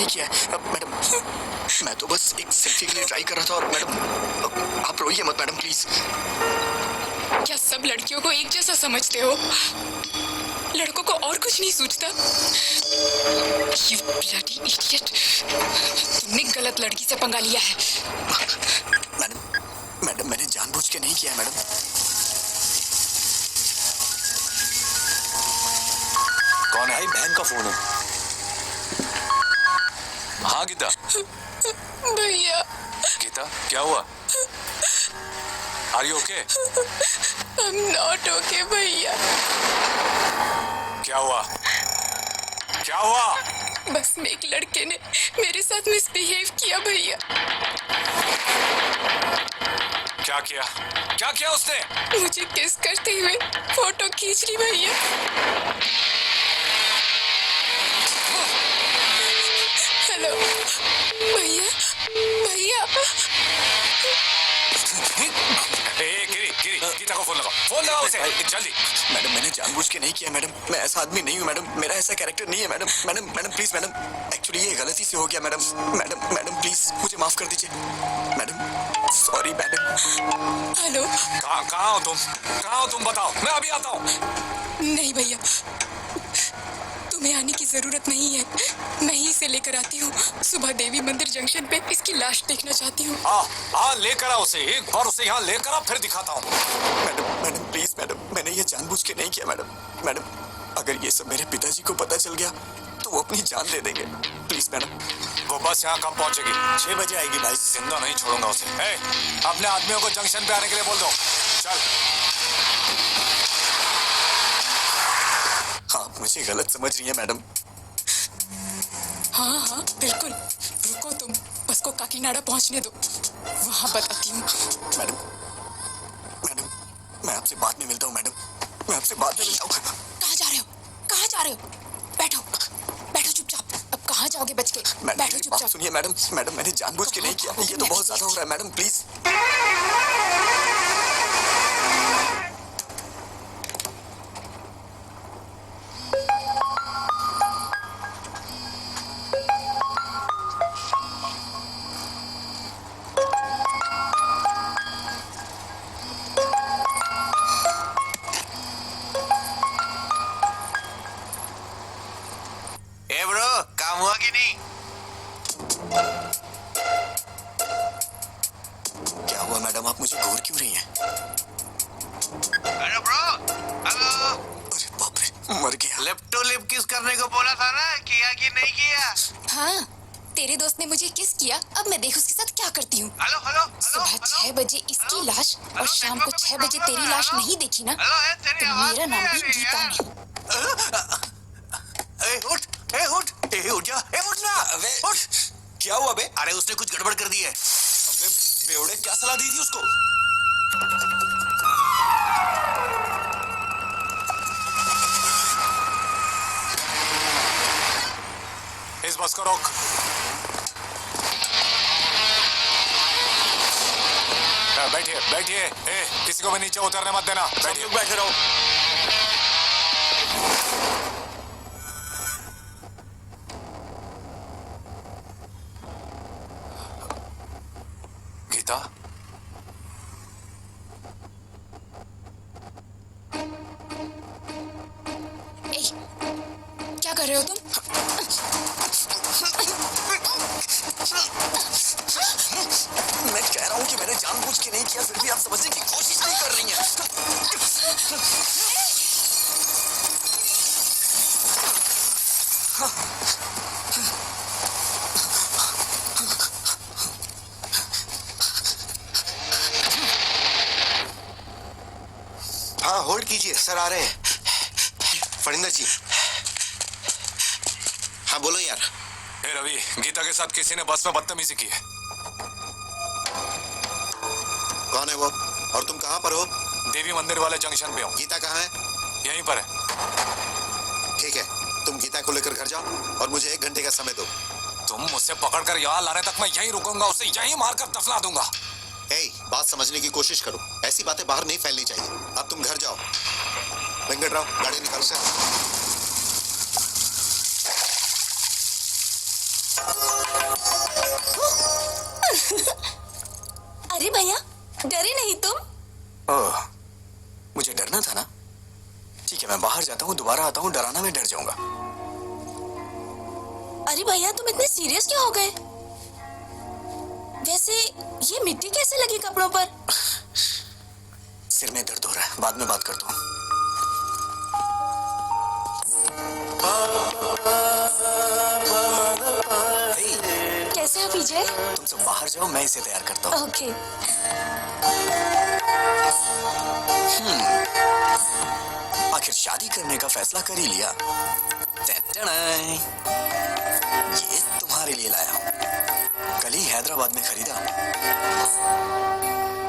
किया है मैडम। मैं तो बस एक सेल्फी के लिए ट्राई कर रहा था। और मैडम आप रोइए मत मैडम प्लीज। क्या सब लड़कियों को एक जैसा समझते हो? लड़कों को और कुछ नहीं सूझता? You bloody idiot! तुमने गलत लड़की से पंगा लिया है। मैडम मैंने जानबूझ के नहीं किया मैडम। कौन है? बहन का फोन है। हाँ गीता। भैया। गीता क्या हुआ? Are you okay? I'm not okay भैया। क्या हुआ? क्या हुआ? बस में एक लड़के ने मेरे साथ मिसबिहेव किया भैया। क्या किया? क्या किया उसने? मुझे किस करते हुए फोटो खींच ली भैया। हेलो भैया। भैया गिरी गीता को फोन लगाओ उसे जल्दी। मैडम मैंने जानबूझ के नहीं किया मैडम। मैं ऐसा आदमी नहीं हूँ मैडम। मेरा ऐसा कैरेक्टर नहीं है madam. Madam please madam. Actually ये गलती से हो गया मैडम। मैडम प्लीज मुझे माफ कर दीजिए मैडम। Sorry madam. हेलो। कहाँ हो तुम बताओ, मैं अभी आता हूँ। नहीं भैया, तुम्हें आने की जरूरत नहीं है। मैं ही इसे लेकर आती हूँ। सुबह देवी मंदिर जंक्शन पे इसकी लाश देखना चाहती हूँ। हाँ लेकर आ उसे, एक बार उसे यहाँ लेकर आ, फिर दिखाता हूँ। मैडम प्लीज मैडम, मैंने ये जानबूझ के नहीं किया मैडम। अगर ये सब मेरे पिताजी को पता चल गया तो वो अपनी जान दे देंगे। Please madam. वो बस यहाँ कब पहुँचेगी? 6 बजे आएगी भाई। जिंदा नहीं छोड़ूंगा उसे। अपने आदमियों को जंक्शन पे आने के लिए बोल दो। चल। हाँ मुझे गलत समझ रही है मैडम। हाँ बिल्कुल। रुको तुम, बस को काकीनाडा पहुँचने दो, वहाँ बताती हूँ। मैडम मैं आपसे बाद में मिलता हूँ मैडम। मैं आपसे बाद में मिलता हूँ। कहाँ जा रहे हो? बैठो चुपचाप। अब कहाँ जाओगे बच के? बैठो चुपचाप। सुनिए मैडम मैंने जानबूझ के नहीं किया। ये तो बहुत ज्यादा हो रहा है मैडम प्लीज। काम हुआ कि नहीं? क्या हुआ मैडम, आप मुझे घूर क्यों रही हैं? Hello bro. हेलो। अरे बाप रे, मर गया। लिप टू लिप किस करने को बोला था ना, किया कि नहीं किया? हाँ, तेरे दोस्त ने मुझे किस किया। अब मैं देख उसके साथ क्या करती हूँ। हेलो। सुबह 6 बजे इसकी लाश और शाम को 6 बजे तेरी लाश नहीं देखी ना, तो मेरा नाम भी गीता नहीं। उठ जा, उठ ना। उठ। क्या हुआ बे? अरे उसने कुछ गड़बड़ कर दी है। अबे बेवड़े, क्या सलाह दी थी उसको? इस बस को रोक। बैठिए। किसी को भी नीचे उतरने मत देना। बैठिए। बैठे रहो। गीता, क्या कर रहे हो तुम? मैं कह रहा हूँ कि मैंने जानबूझ के नहीं किया, फिर भी आप समझने की कोशिश नहीं कर रही हैं। हाँ होल्ड कीजिए, सर आ रहे हैं। फरिंदर जी। हाँ बोलो यार। रवि, गीता के साथ किसी ने बस में बदतमीजी की है। कौन है वो और तुम कहाँ पर हो? देवी मंदिर वाले जंक्शन पे हूँ। गीता कहाँ है? यहीं पर है। ठीक है, तुम गीता को लेकर घर जाओ और मुझे 1 घंटे का समय दो। तुम मुझसे पकड़कर यहाँ लाने तक मैं यहीं रुकूंगा, उसे यहीं मारकर दफना दूंगा। बात समझने की कोशिश करो, ऐसी बातें बाहर नहीं फैलनी चाहिए। अब तुम घर जाओ। वेंकटराव, गाड़ी निकालो सर। ओह, मुझे डरना था ना। ठीक है, मैं बाहर जाता हूँ, दोबारा आता हूँ, डराना मैं डर जाऊंगा। अरे भैया तुम इतने सीरियस क्यों हो गए? वैसे ये मिट्टी कैसे लगी कपड़ों पर? सिर में दर्द हो रहा है, बाद में बात करता हूँ। कैसे हो विजय? तुम सब बाहर जाओ, मैं इसे तैयार करता हूँ। ओके। आखिर शादी करने का फैसला कर ही लिया। ये तुम्हारे लिए लाया हूँ, कल ही हैदराबाद में खरीदा।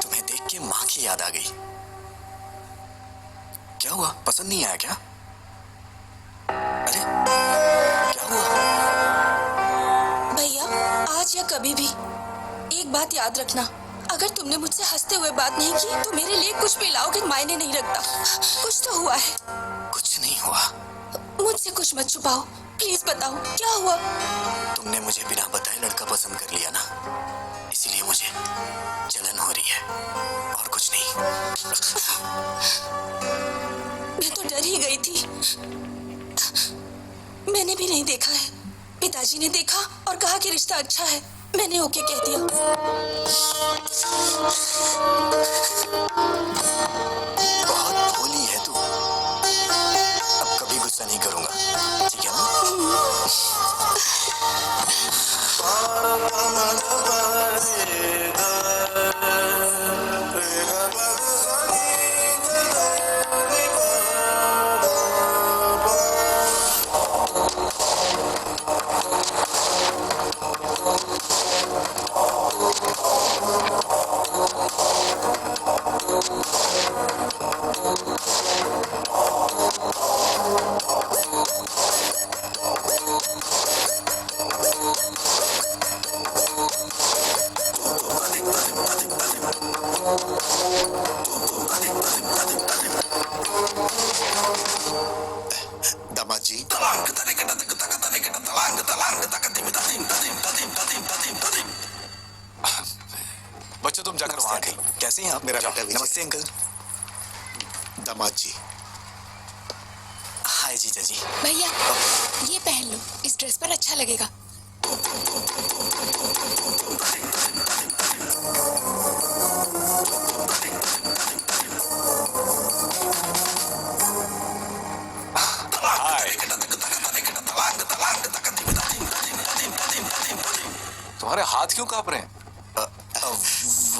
तुम्हें देख के माँ की याद आ गई। क्या हुआ, पसंद नहीं आया क्या? अरे क्या हुआ? भैया आज या कभी भी एक बात याद रखना, अगर तुमने मुझसे हंसते हुए बात नहीं की तो मेरे लिए कुछ भी लाओगे मायने नहीं रखता। कुछ तो हुआ है। कुछ नहीं हुआ। मुझसे कुछ मत छुपाओ, प्लीज बताओ क्या हुआ। तुमने मुझे बिना बताए लड़का पसंद कर लिया ना, इसीलिए मुझे जलन हो रही है, और कुछ नहीं। मैं तो डर ही गई थी। मैंने भी नहीं देखा है, पिताजी ने देखा और कहा कि रिश्ता अच्छा है, मैंने ओके कह दिया। बहुत भोली है तू। अब कभी गुस्सा नहीं करूंगा, ठीक है ना? दामाद जी, बच्चों तुम जाकर वहां खेलो। कैसे हैं आप? मेरा बेटा विजय। नमस्ते अंकल। दामाद जी, हाय जीजा जी। भैया ये पहन लो, इस ड्रेस पर अच्छा लगेगा। हाय। तुम्हारे हाथ क्यों कांप रहे हैं?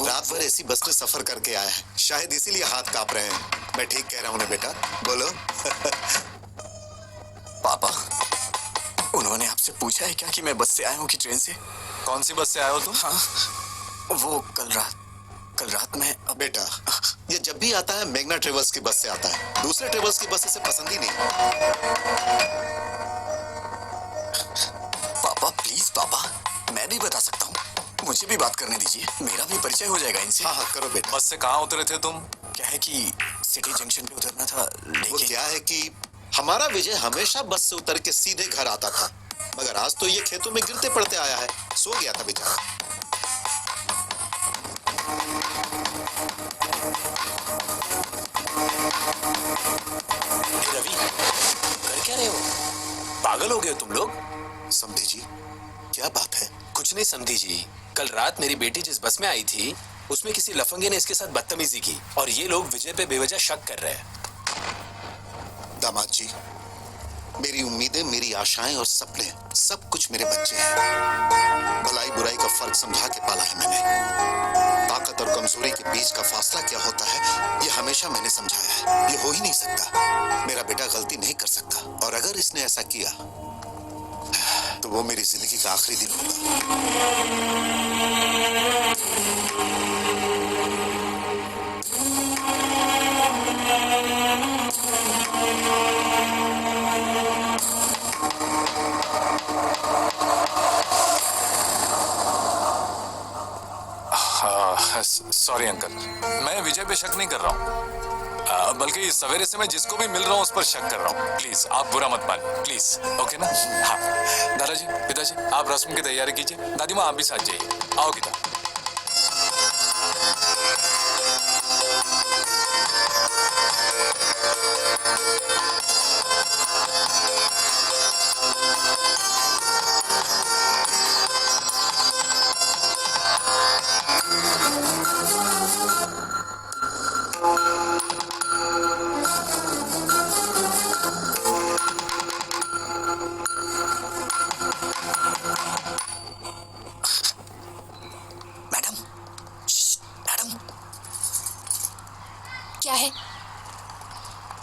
रात भर ऐसी बस में सफर करके आया है, शायद इसीलिए हाथ कांप रहे हैं। मैं ठीक कह रहा हूँ ना बेटा? बोलो। पापा, उन्होंने आपसे पूछा है क्या कि मैं बस से आया हूँ कि ट्रेन से? कौन सी बस से आए हो तुम? हाँ, वो कल रात में। बेटा, ये जब भी आता है मेघना ट्रेवल्स की बस से आता है, दूसरे ट्रेवल्स की बस इसे पसंद ही नहीं। पापा प्लीज पापा, मैं भी बता सकता हूँ, मुझे भी बात करने दीजिए, मेरा भी परिचय हो जाएगा इनसे। हाँ हाँ करो बेटा। बस से कहाँ उतरे थे तुम? क्या है कि सिटी जंक्शन पे उतरना था, वो लेकिन क्या है कि हमारा विजय हमेशा बस से उतर के सीधे घर आता था, मगर आज तो ये खेतों में गिरते पड़ते आया है, सो गया था बेचारा। रवि, कर क्या रहे हो? पागल हो गए हो तुम लोग? समझे जी, क्या बात है? कुछ नहीं समझी जी, कल रात मेरी बेटी जिस बस में आई थी उसमें किसी लफंगे ने इसके साथ बदतमीजी की और ये लोग विजय पे बेवजह शक कर रहे हैं। दामाद जी, मेरी उम्मीदें, मेरी आशाएं और सपने सब कुछ मेरे बच्चे हैं। भलाई बुराई का फर्क समझा के पाला है मैंने। ताकत और कमजोरी के बीच का फासला क्या होता है ये हमेशा मैंने समझाया है। ये हो ही नहीं सकता, मेरा बेटा गलती नहीं कर सकता, और अगर इसने ऐसा किया तो वो मेरी जिंदगी का आखिरी दिन होगा। सॉरी अंकल, मैं विजय पे शक नहीं कर रहा हूँ, बल्कि सवेरे से मैं जिसको भी मिल रहा हूँ उस पर शक कर रहा हूँ। प्लीज आप बुरा मत मानिए, प्लीज, ओके ना? हाँ दादाजी, पिताजी, आप रस्म की तैयारी कीजिए। दादी माँ आप भी साथ जाइए। आओ गीता।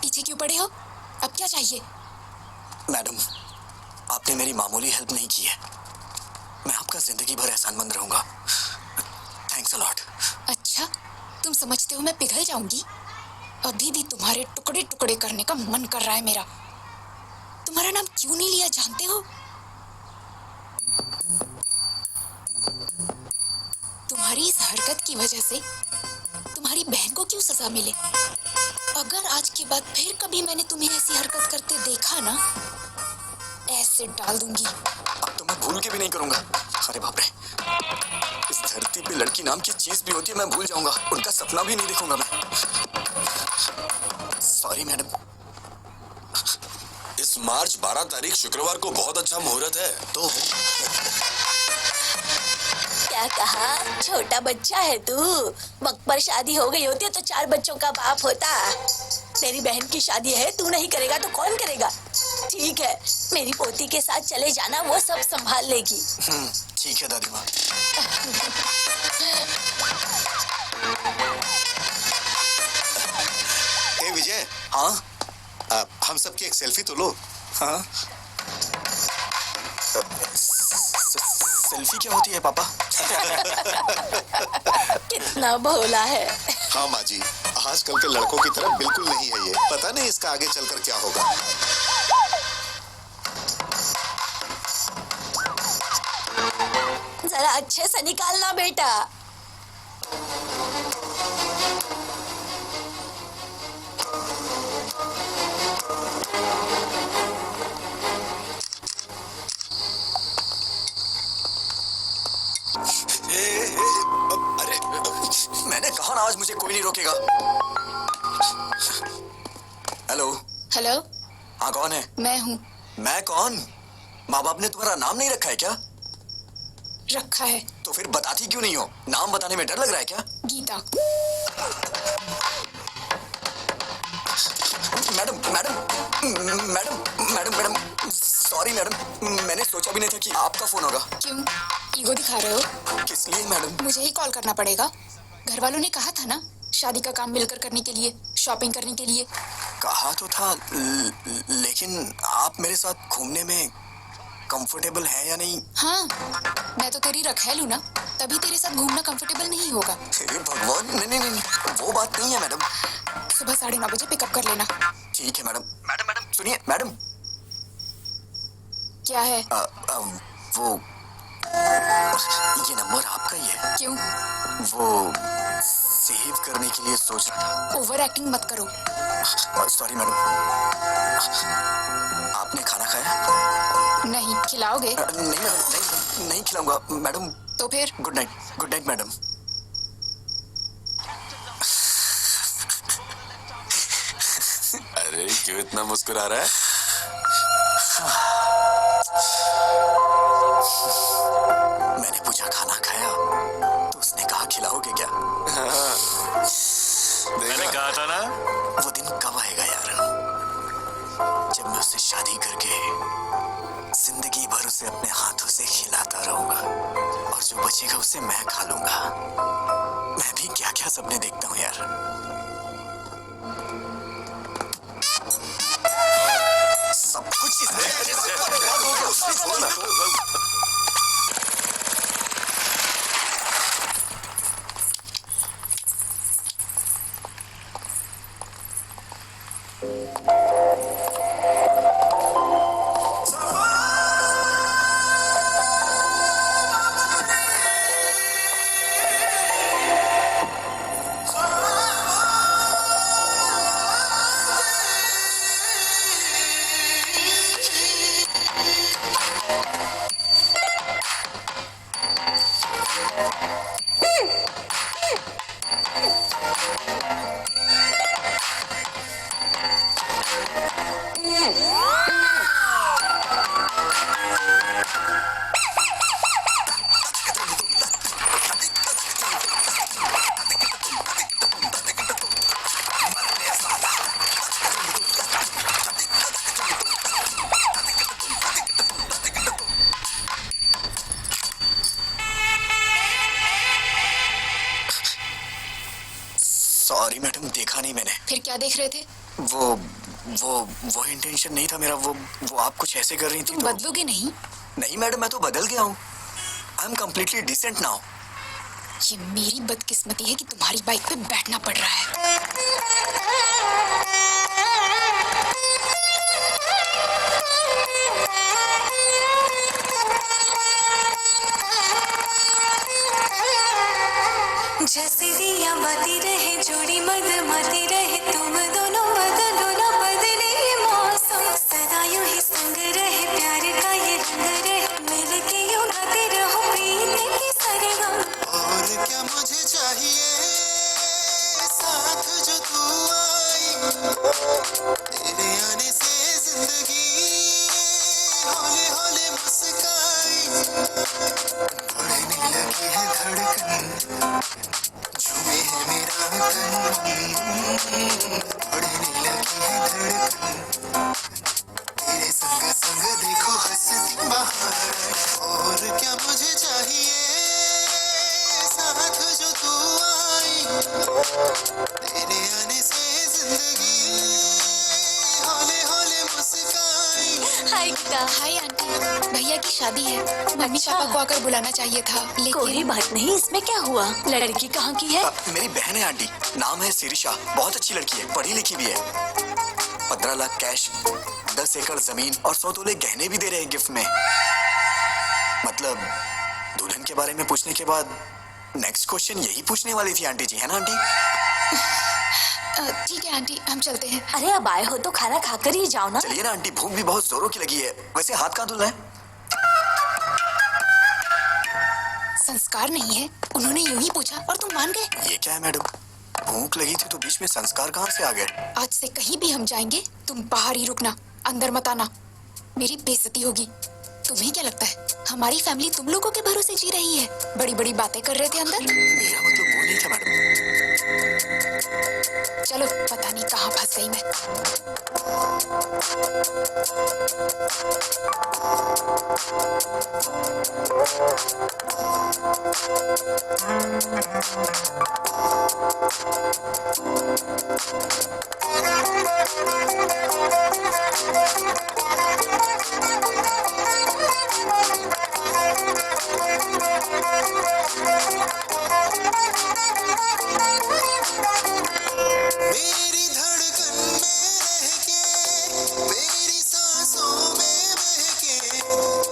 पीछे क्यों पड़े हो? अब क्या चाहिए? मैडम, आपने मेरी मामूली हेल्प नहीं की है। मैं आपका जिंदगी भर एहसानमंद रहूंगा। Thanks a lot. अच्छा, तुम समझते हो मैं पिघल जाऊंगी? अभी भी तुम्हारे टुकड़े टुकड़े करने का मन कर रहा है मेरा। तुम्हारा नाम क्यों नहीं लिया जानते हो? तुम्हारी इस हरकत की वजह से तुम्हारी बहन को क्यों सजा मिले? अगर आज के बाद फिर कभी मैंने तुम्हें ऐसी हरकत करते देखा ना, ऐसे डाल दूंगी। अब तो मैं भूल के भी नहीं करूंगा। अरे बाप रे, इस धरती पे लड़की नाम की चीज भी होती है, मैं भूल जाऊंगा। उनका सपना भी नहीं देखूंगा मैं। Sorry madam. इस मार्च 12 तारीख शुक्रवार को बहुत अच्छा मुहूर्त है। तो क्या कहा? छोटा बच्चा है तू। वक्त पर शादी हो गई होती तो 4 बच्चों का बाप होता। तेरी बहन की शादी है, तू नहीं करेगा तो कौन करेगा? ठीक है, मेरी पोती के साथ चले जाना, वो सब संभाल लेगी। ठीक है दादी माँ। ए विजय, हाँ हम सबकी एक सेल्फी तो लो। हाँ। सेल्फी क्या होती है पापा? कितना भोला है। हाँ माँ जी, आजकल के लड़कों की तरह बिल्कुल नहीं है ये। पता नहीं इसका आगे चलकर क्या होगा। जरा अच्छे से निकालना बेटा। अरे मैंने कहा ना, आज मुझे कोई नहीं रोकेगा। हेलो। हेलो, हाँ कौन है? मैं हूँ। मैं कौन? माँ बाप ने तुम्हारा नाम नहीं रखा है क्या? रखा है। तो फिर बताती क्यों नहीं हो? नाम बताने में डर लग रहा है क्या? Geeta. Madam madam madam madam madam sorry madam, मैंने सोचा भी नहीं था कि आपका फोन होगा। क्यों ईगो दिखा रहे हो? किस लिए मैडम? मुझे ही कॉल करना पड़ेगा। घर वालों ने कहा था ना, शादी का काम मिलकर करने के लिए, शॉपिंग करने के लिए। कहा तो था, लेकिन आप मेरे साथ घूमने में कंफर्टेबल है या नहीं? हाँ, मैं तो तेरी रखैल हूँ ना, तभी तेरे साथ घूमना कंफर्टेबल नहीं होगा। हे भगवान, नहीं नहीं नहीं, वो बात नहीं है मैडम। सुबह 9:30 बजे पिकअप कर लेना। ठीक है मैडम। मैडम मैडम सुनिए मैडम। क्या है? वो ये नंबर आपका ही है? क्यों? वो सेव करने के लिए सोच रहा। ओवर एक्टिंग मत करो। Sorry madam. आपने खाना खाया? नहीं खिलाओगे? नहीं मैडम, नहीं नहीं खिलाऊंगा मैडम। तो फिर? Good night madam. अरे क्यों इतना मुस्कुरा रहा है? मैंने पूछा खाना खाया, तो उसने कहा खिलाओगे क्या? मैंने कहा था ना। वो दिन कब आएगा यार, जब मैं उससे शादी करके जिंदगी भर उसे अपने हाथों से खिलाता रहूंगा, और जो बचेगा उसे मैं खा लूंगा। मैं भी क्या क्या सपने देखता हूँ यार। सब कुछ सॉरी मैडम, देखा नहीं मैंने। फिर क्या देख रहे थे? वो इंटेंशन नहीं था मेरा। वो आप कुछ ऐसे कर रही थी तुम तो। बदलोगे नहीं? नहीं मैडम, मैं तो बदल गया हूँ। I am completely decent now. ये मेरी बदकिस्मती है कि तुम्हारी बाइक पे बैठना पड़ रहा है। जैसे दिया बाती रहे जोड़ी मदमाती रहे तुम दोनों बदलो ना बदले ये मौसम सदा यूं ही संग रहे प्यार का ये रंग रहे मिल के यूं गाते रहो प्रीत की सरगम। और क्या मुझे चाहिए साथ जो तू आई, तेरे आने से जिंदगी हौले हौले मुस्काई, बढ़ने लगी है धड़कन, झूमे है मेरा तन, बढ़ने लगी है धड़कन, तेरे संग संग देखो हंसती बहार। और क्या मुझे चाहिए साथ जो तू आई, तेरे आने से जिंदगी हौले हौले मुस्काई। हाय गीता। हाय आंटी, भैया की शादी है। मम्मी पापा को आकर बुलाना चाहिए था कोई लेकिन बात नहीं, इसमें क्या हुआ? लड़की कहाँ की है? मेरी बहन है आंटी, नाम है शिरीषा। बहुत अच्छी लड़की है, पढ़ी लिखी भी है। 15 लाख कैश, 10 एकड़ जमीन और 100 तोले गहने भी दे रहे हैं गिफ्ट में। मतलब दुल्हन के बारे में पूछने के बाद नेक्स्ट क्वेश्चन यही पूछने वाली थी आंटी जी, है ना आंटी? ठीक है आंटी, हम चलते हैं। अरे अब आए हो तो खाना खाकर ही जाओ ना। चलिए ना आंटी, भूख भी बहुत जोरों की लगी है। वैसे हाथ कहाँ धुलना है? संस्कार नहीं है, उन्होंने यूं ही पूछा और तुम मान गए। ये क्या है मैडम, भूख लगी थी तो बीच में संस्कार कहाँ से आ गए? आज से कहीं भी हम जाएंगे तुम बाहर ही रुकना, अंदर मत आना। मेरी बेइज्जती होगी। तुम्हें क्या लगता है हमारी फैमिली तुम लोगों के भरोसे जी रही है? बड़ी बड़ी बातें कर रहे थे अंदर। मेरा मतलब वो नहीं था मैडम। चलो, पता नहीं कहाँ फंस गई मैं। मेरी धड़कन में रह के, मेरी सांसों में बह के,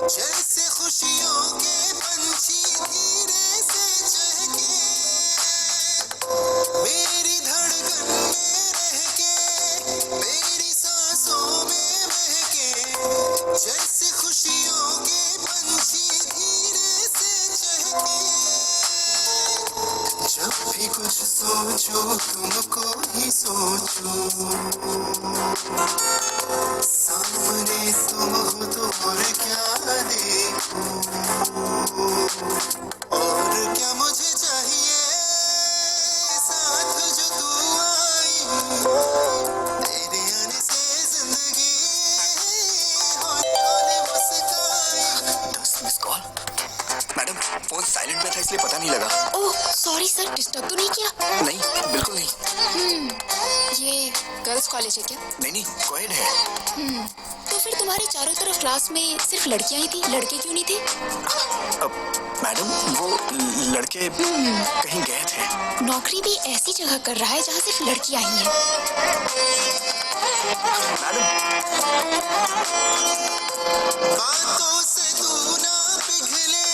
जैसे खुशियों के पंछी धीरे से चहके। मेरी धड़कन में रह के, मेरी सांसों में बह के, जैसे खुशियों के पंछी धीरे से चहके। जब भी कुछ सोचो तुमको ही सोचो, सामने तुम हो तो और क्या देखो। और क्या मुझे चाहिए साथ जो तू आई, तेरे आने से जिंदगी हौले हौले मुस्काई। 10 miss call. Madam phone silent पे था इसलिए पता नहीं लगा। ओह सॉरी सर, डिस्टर्ब तो नहीं किया? नहीं बिल्कुल नहीं। ये गर्ल्स कॉलेज है क्या? नहीं कोएड है। तो फिर तुम्हारे चारों तरफ क्लास में सिर्फ लड़कियां ही थी, लड़के क्यों नहीं थे? अब मैडम वो लड़के कहीं गए थे। नौकरी भी ऐसी जगह कर रहा है जहाँ सिर्फ लड़कियां ही हैं। मैडम बातों से तू ना पिघले,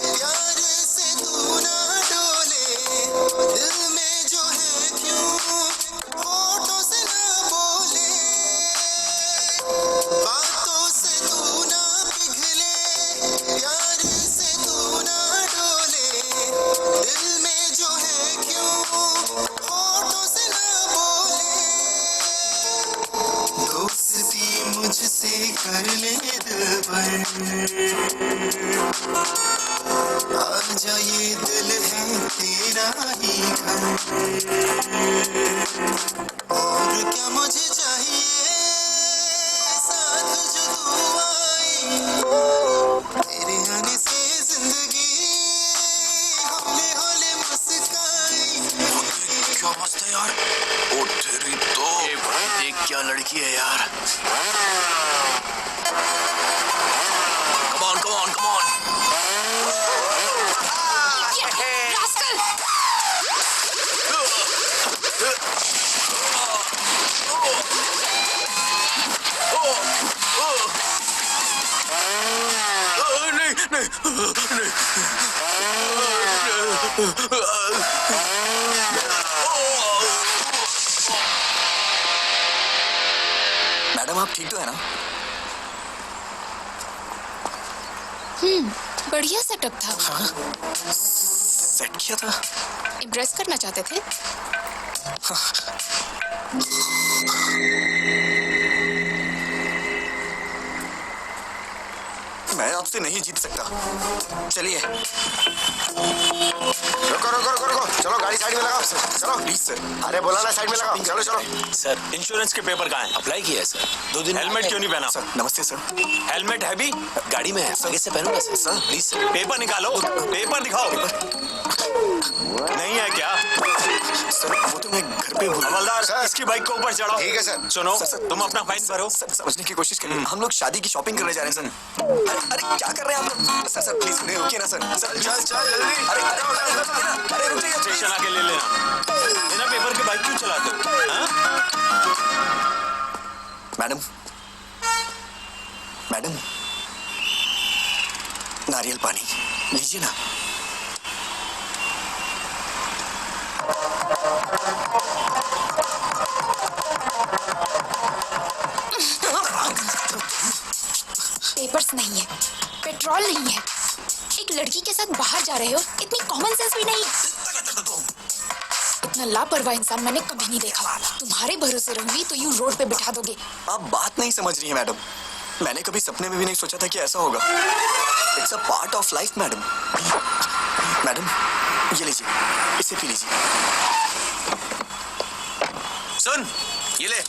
प्यार से तू ना डोले, दिल में जो है क्यों होठों से ना बोले। बातों से तू ना पिघले, प्यार से तू ना डोले, दिल में जो है क्यों होठों से ना बोले। दोस्ती मुझसे कर ले दिलबर, आजा ये दिल है तेरा ही घर। और क्या मुझे चाहिए साथ जो तू आई, तेरे आने से जिंदगी हौले हौले मुस्काई। क्या मस्त है यार। ओ तेरी तो ये भाई देख क्या लड़की है यार। Come on come on come on. Madam आप ठीक तो है ना? बढ़िया सेटअप था। सेट किया था? इम्प्रेस करना चाहते थे। मैं आपसे नहीं जीत सकता। चलिए। रुको रुको रुको रुको, चलो गाड़ी साइड में लगाओ। चलो प्लीज सर। अरे बोला ना साइड में लगाओ। चलो चलो। सर इंश्योरेंस के पेपर कहाँ हैं? अप्लाई किया है सर। 2 दिन हेलमेट क्यों नहीं पहना? सर नमस्ते सर। हेलमेट है भी? गाड़ी में है, आगे से पहनूंगा sir. Sir please sir. Paper निकालो, पेपर दिखाओ। नहीं है क्या? सर वो तो मैं घर पे भूल। हवलदार इसकी बाइक को ऊपर चढ़ाओ। ठीक है सर। सुनो सर, तुम अपना फाइन भरो। सर समझने की कोशिश करिए। हम लोग शादी की शॉपिंग करने जा रहे हैं सर। अरे क्या कर रहे हैं आप लोग? सर सर प्लीज उन्हें रोकिए ना सर। सर चल चल जल्दी। अरे अरे रुक जाइए स्टेशन आके ले लेना। बिना पेपर के बाइक क्यों चलाते हो? हाँ? मैडम मैडम नारियल पानी लीजिए ना। पेपर्स नहीं है, पेट्रोल नहीं है, एक लड़की के साथ बाहर जा रहे हो, इतनी कॉमन सेंस भी नहीं। इतना लापरवाह इंसान मैंने कभी नहीं देखा। तुम्हारे भरोसे रहूंगी तो यूं रोड पे बिठा दोगे। आप बात नहीं समझ रही हैं मैडम। मैंने कभी सपने में भी नहीं सोचा था कि ऐसा होगा। It's a part of life madam. Madam ये लीजिए, इसे पी लीजिए। सुन ये ले।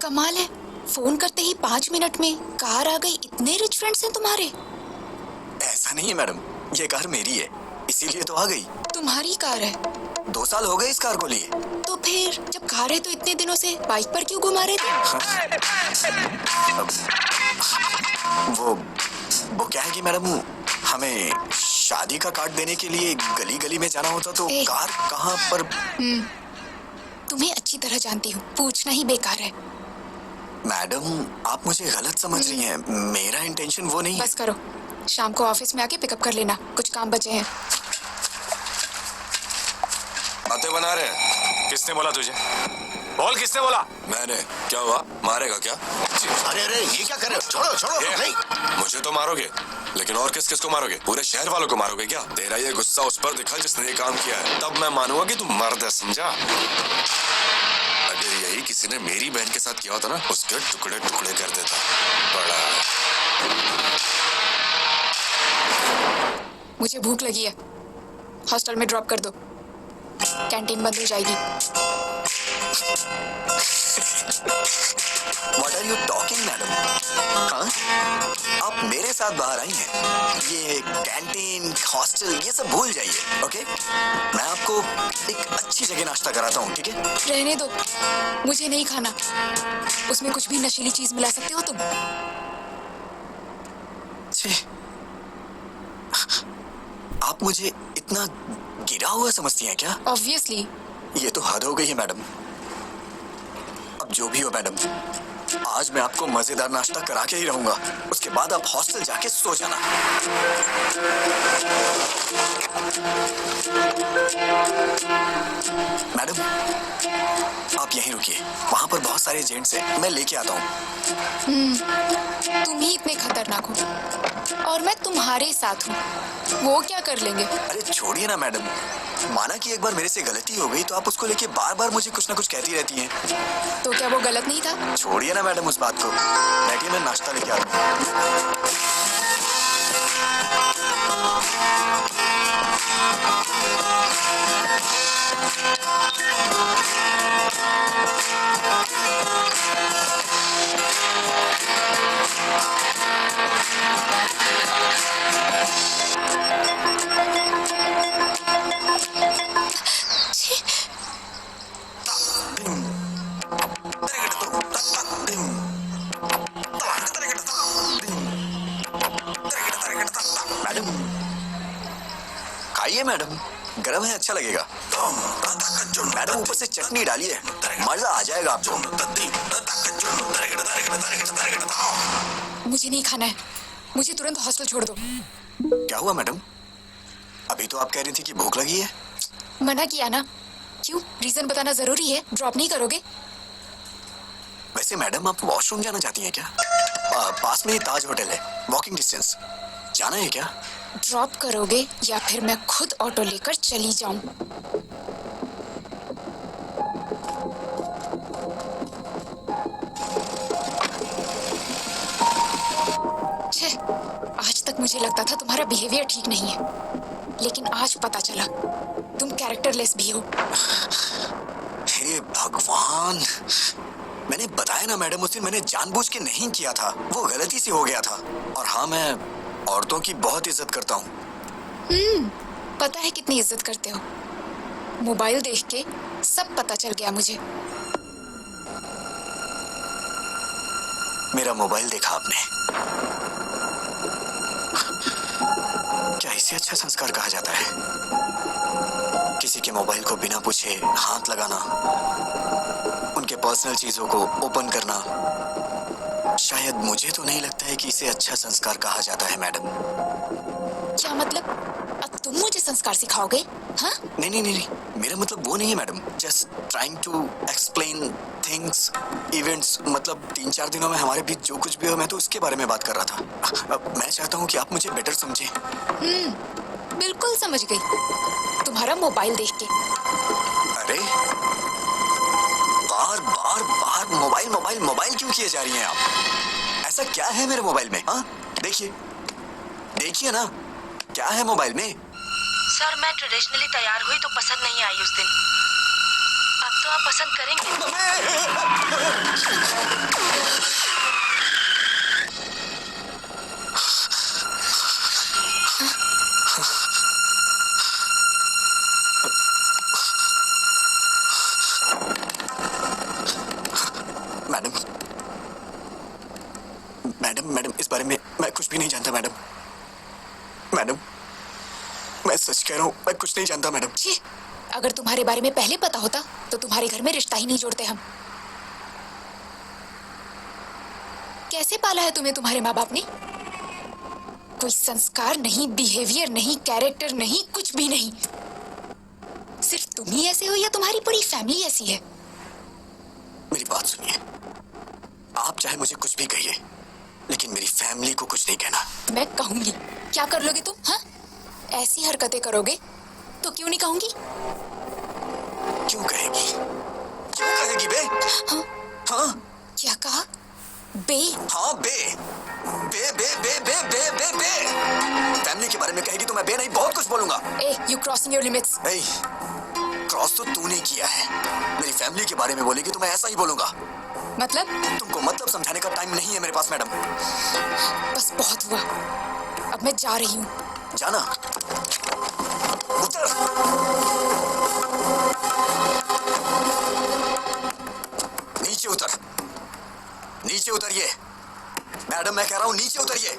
कमाल है, फोन करते ही 5 मिनट में कार आ गई। इतने रिच फ्रेंड्स हैं तुम्हारे। ऐसा नहीं है मैडम, ये कार मेरी है इसीलिए तो आ गई। तुम्हारी कार है 2 साल हो गए इस कार को लिए। तो फिर जब कार है तो इतने दिनों से बाइक पर क्यों घुमा रहे थे? वो क्या है कि मैडम हमें शादी का कार्ड देने के लिए गली गली में जाना होता तो कार कहाँ पर। तुम्हें अच्छी तरह जानती हूँ, पूछना ही बेकार है। मैडम आप मुझे गलत समझ रही हैं। मेरा इंटेंशन वो नहीं है। बस करो, शाम को ऑफिस में आके पिकअप कर लेना, कुछ काम बचे हैं। बातें बना रहे हैं। किसने बोला तुझे? बोल किसने बोला? मैंने। क्या हुआ? मारेगा क्या? अरे अरे ये क्या कर रहे हो? छोड़ो छोड़ो। नहीं मुझे तो मारोगे, लेकिन और किस किस को मारोगे? पूरे शहर वालों को मारोगे क्या? तेरा ये गुस्सा उस पर दिखा जिसने ये काम किया है, तब मैं मानूंगा कि तू मर्द है, समझा? अगर यही किसी ने मेरी बहन के साथ किया होता ना, उसके टुकड़े टुकड़े कर देता। बड़ा मुझे भूख लगी है, हॉस्टल में ड्रॉप कर दो, कैंटीन बंद हो जाएगी। What are you talking, madam? हाँ? आप मेरे साथ बाहर आई हैं। ये कैंटीन, हॉस्टल, ये सब भूल जाइए, ओके? मैं आपको एक अच्छी जगह नाश्ता कराता हूँ, ठीक है? रहने दो, मुझे नहीं खाना। उसमें कुछ भी नशीली चीज मिला सकते हो तुम। छी, आप मुझे इतना गिरा हुआ समझती हैं क्या? ऑब्वियसली। ये तो हद हो गई है मैडम। अब जो भी हो मैडम, आज मैं आपको मजेदार नाश्ता करा के ही रहूंगा। उसके बाद आप हॉस्टल जाके सो जाना। मैडम आप यहीं रुकिए, वहां पर बहुत सारे एजेंट्स हैं, मैं लेके आता हूँ। तुम ही इतने खतरनाक हो और मैं तुम्हारे साथ हूँ, वो क्या कर लेंगे? अरे छोड़िए ना मैडम, माना कि एक बार मेरे से गलती हो गई तो आप उसको लेके बार बार मुझे कुछ ना कुछ कहती रहती हैं। तो क्या वो गलत नहीं था? छोड़िए ना मैडम उस बात को, बैठिए मैं नाश्ता लेके आता हूँ। मैडम खाइए मैडम, गरम है, अच्छा लगेगा। मैडम ऊपर से चटनी डालिए, मजा आ जाएगा आपको। मुझे नहीं खाना है, मुझे तुरंत हॉस्टल छोड़ दो। क्या हुआ मैडम? अभी तो आप कह रही थी कि भूख लगी है। मना किया ना। क्यों, रीजन बताना जरूरी है? ड्रॉप नहीं करोगे? वैसे मैडम आप वॉशरूम जाना चाहती हैं क्या? पास में ही ताज होटल है, वॉकिंग डिस्टेंस। जाना है क्या? ड्रॉप करोगे या फिर मैं खुद ऑटो लेकर चली जाऊं? छे, आज तक मुझे लगता था तुम्हारा बिहेवियर ठीक नहीं है, लेकिन आज पता चला तुम कैरेक्टरलेस भी हो। हे भगवान, मैंने बताया ना मैडम, उस दिन मैंने जानबूझ के नहीं किया था, वो गलती से हो गया था। और हाँ, मैं औरतों की बहुत इज्जत करता हूँ। पता है कितनी इज्जत करते हो। मोबाइल देख के सब पता चल गया मुझे। मेरा मोबाइल देखा आपने? क्या इसे अच्छा संस्कार कहा जाता है? किसी के मोबाइल को बिना पूछे हाथ लगाना, उनके पर्सनल चीजों को ओपन करना, शायद मुझे तो नहीं लगता है कि इसे अच्छा संस्कार कहा जाता है मैडम। क्या मतलब? अब तुम मुझे संस्कार सिखाओगे? हाँ? नहीं, मेरा मतलब वो नहीं है madam. Just trying to explain things, events. मतलब 3-4 दिनों में हमारे बीच जो कुछ भी हो, मैं तो उसके बारे में बात कर रहा था। अब मैं चाहता हूँ कि आप मुझे बेटर समझें। बिल्कुल समझ गई, तुम्हारा मोबाइल देख के। अरे बार मोबाइल क्यों किए जा रही हैं आप? ऐसा क्या है मेरे मोबाइल में? हाँ, देखिए ना, क्या है मोबाइल में? सर, मैं ट्रेडिशनली तैयार हुई तो पसंद नहीं आई उस दिन। अब तो आप पसंद करेंगे। मैडम, इस बारे में मैं कुछ भी नहीं जानता मैडम। मैं सच कह रहा हूँ, मैं कुछ नहीं जानता मैडम। छी, अगर तुम्हारे बारे में पहले पता होता तो तुम्हारे घर में रिश्ता ही नहीं जोड़ते हम। कैसे पाला है तुम्हें तुम्हारे माँ बाप ने? कोई संस्कार नहीं, बिहेवियर नहीं, कैरेक्टर नहीं, कुछ भी नहीं। सिर्फ तुम ही ऐसे हो या तुम्हारी पूरी फैमिली ऐसी है? मेरी बात सुनिए, आप चाहे मुझे कुछ भी कहिए, लेकिन मेरी फैमिली को कुछ नहीं कहना। मैं कहूंगी। क्या कर लोगे तुम? हाँ, ऐसी हरकतें करोगे तो क्यों नहीं कहूंगी? क्यों कहेगी बे? हाँ? क्या कहा? बे? हाँ, बे। फैमिली के बारे में कहेगी तो मैं बे नहीं, बहुत कुछ बोलूंगा। You crossing your limits. Cross तो तूने किया है। मेरी फैमिली के बारे में बोलेगी तो मैं ऐसा ही बोलूंगा। मतलब? तुमको मतलब समझाने का टाइम नहीं है मेरे पास मैडम। बस बहुत हुआ, अब मैं जा रही हूँ। जाना? उतर। नीचे उतरिए मैडम, मैं कह रहा हूँ नीचे उतरिए।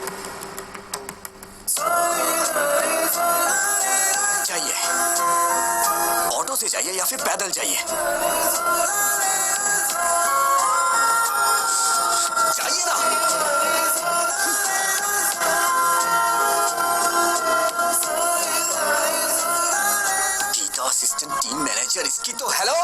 जाइए, ऑटो से जाइए या फिर पैदल जाइए। जाइए ना। गीता असिस्टेंट टीम मैनेजर, इसकी तो हेलो।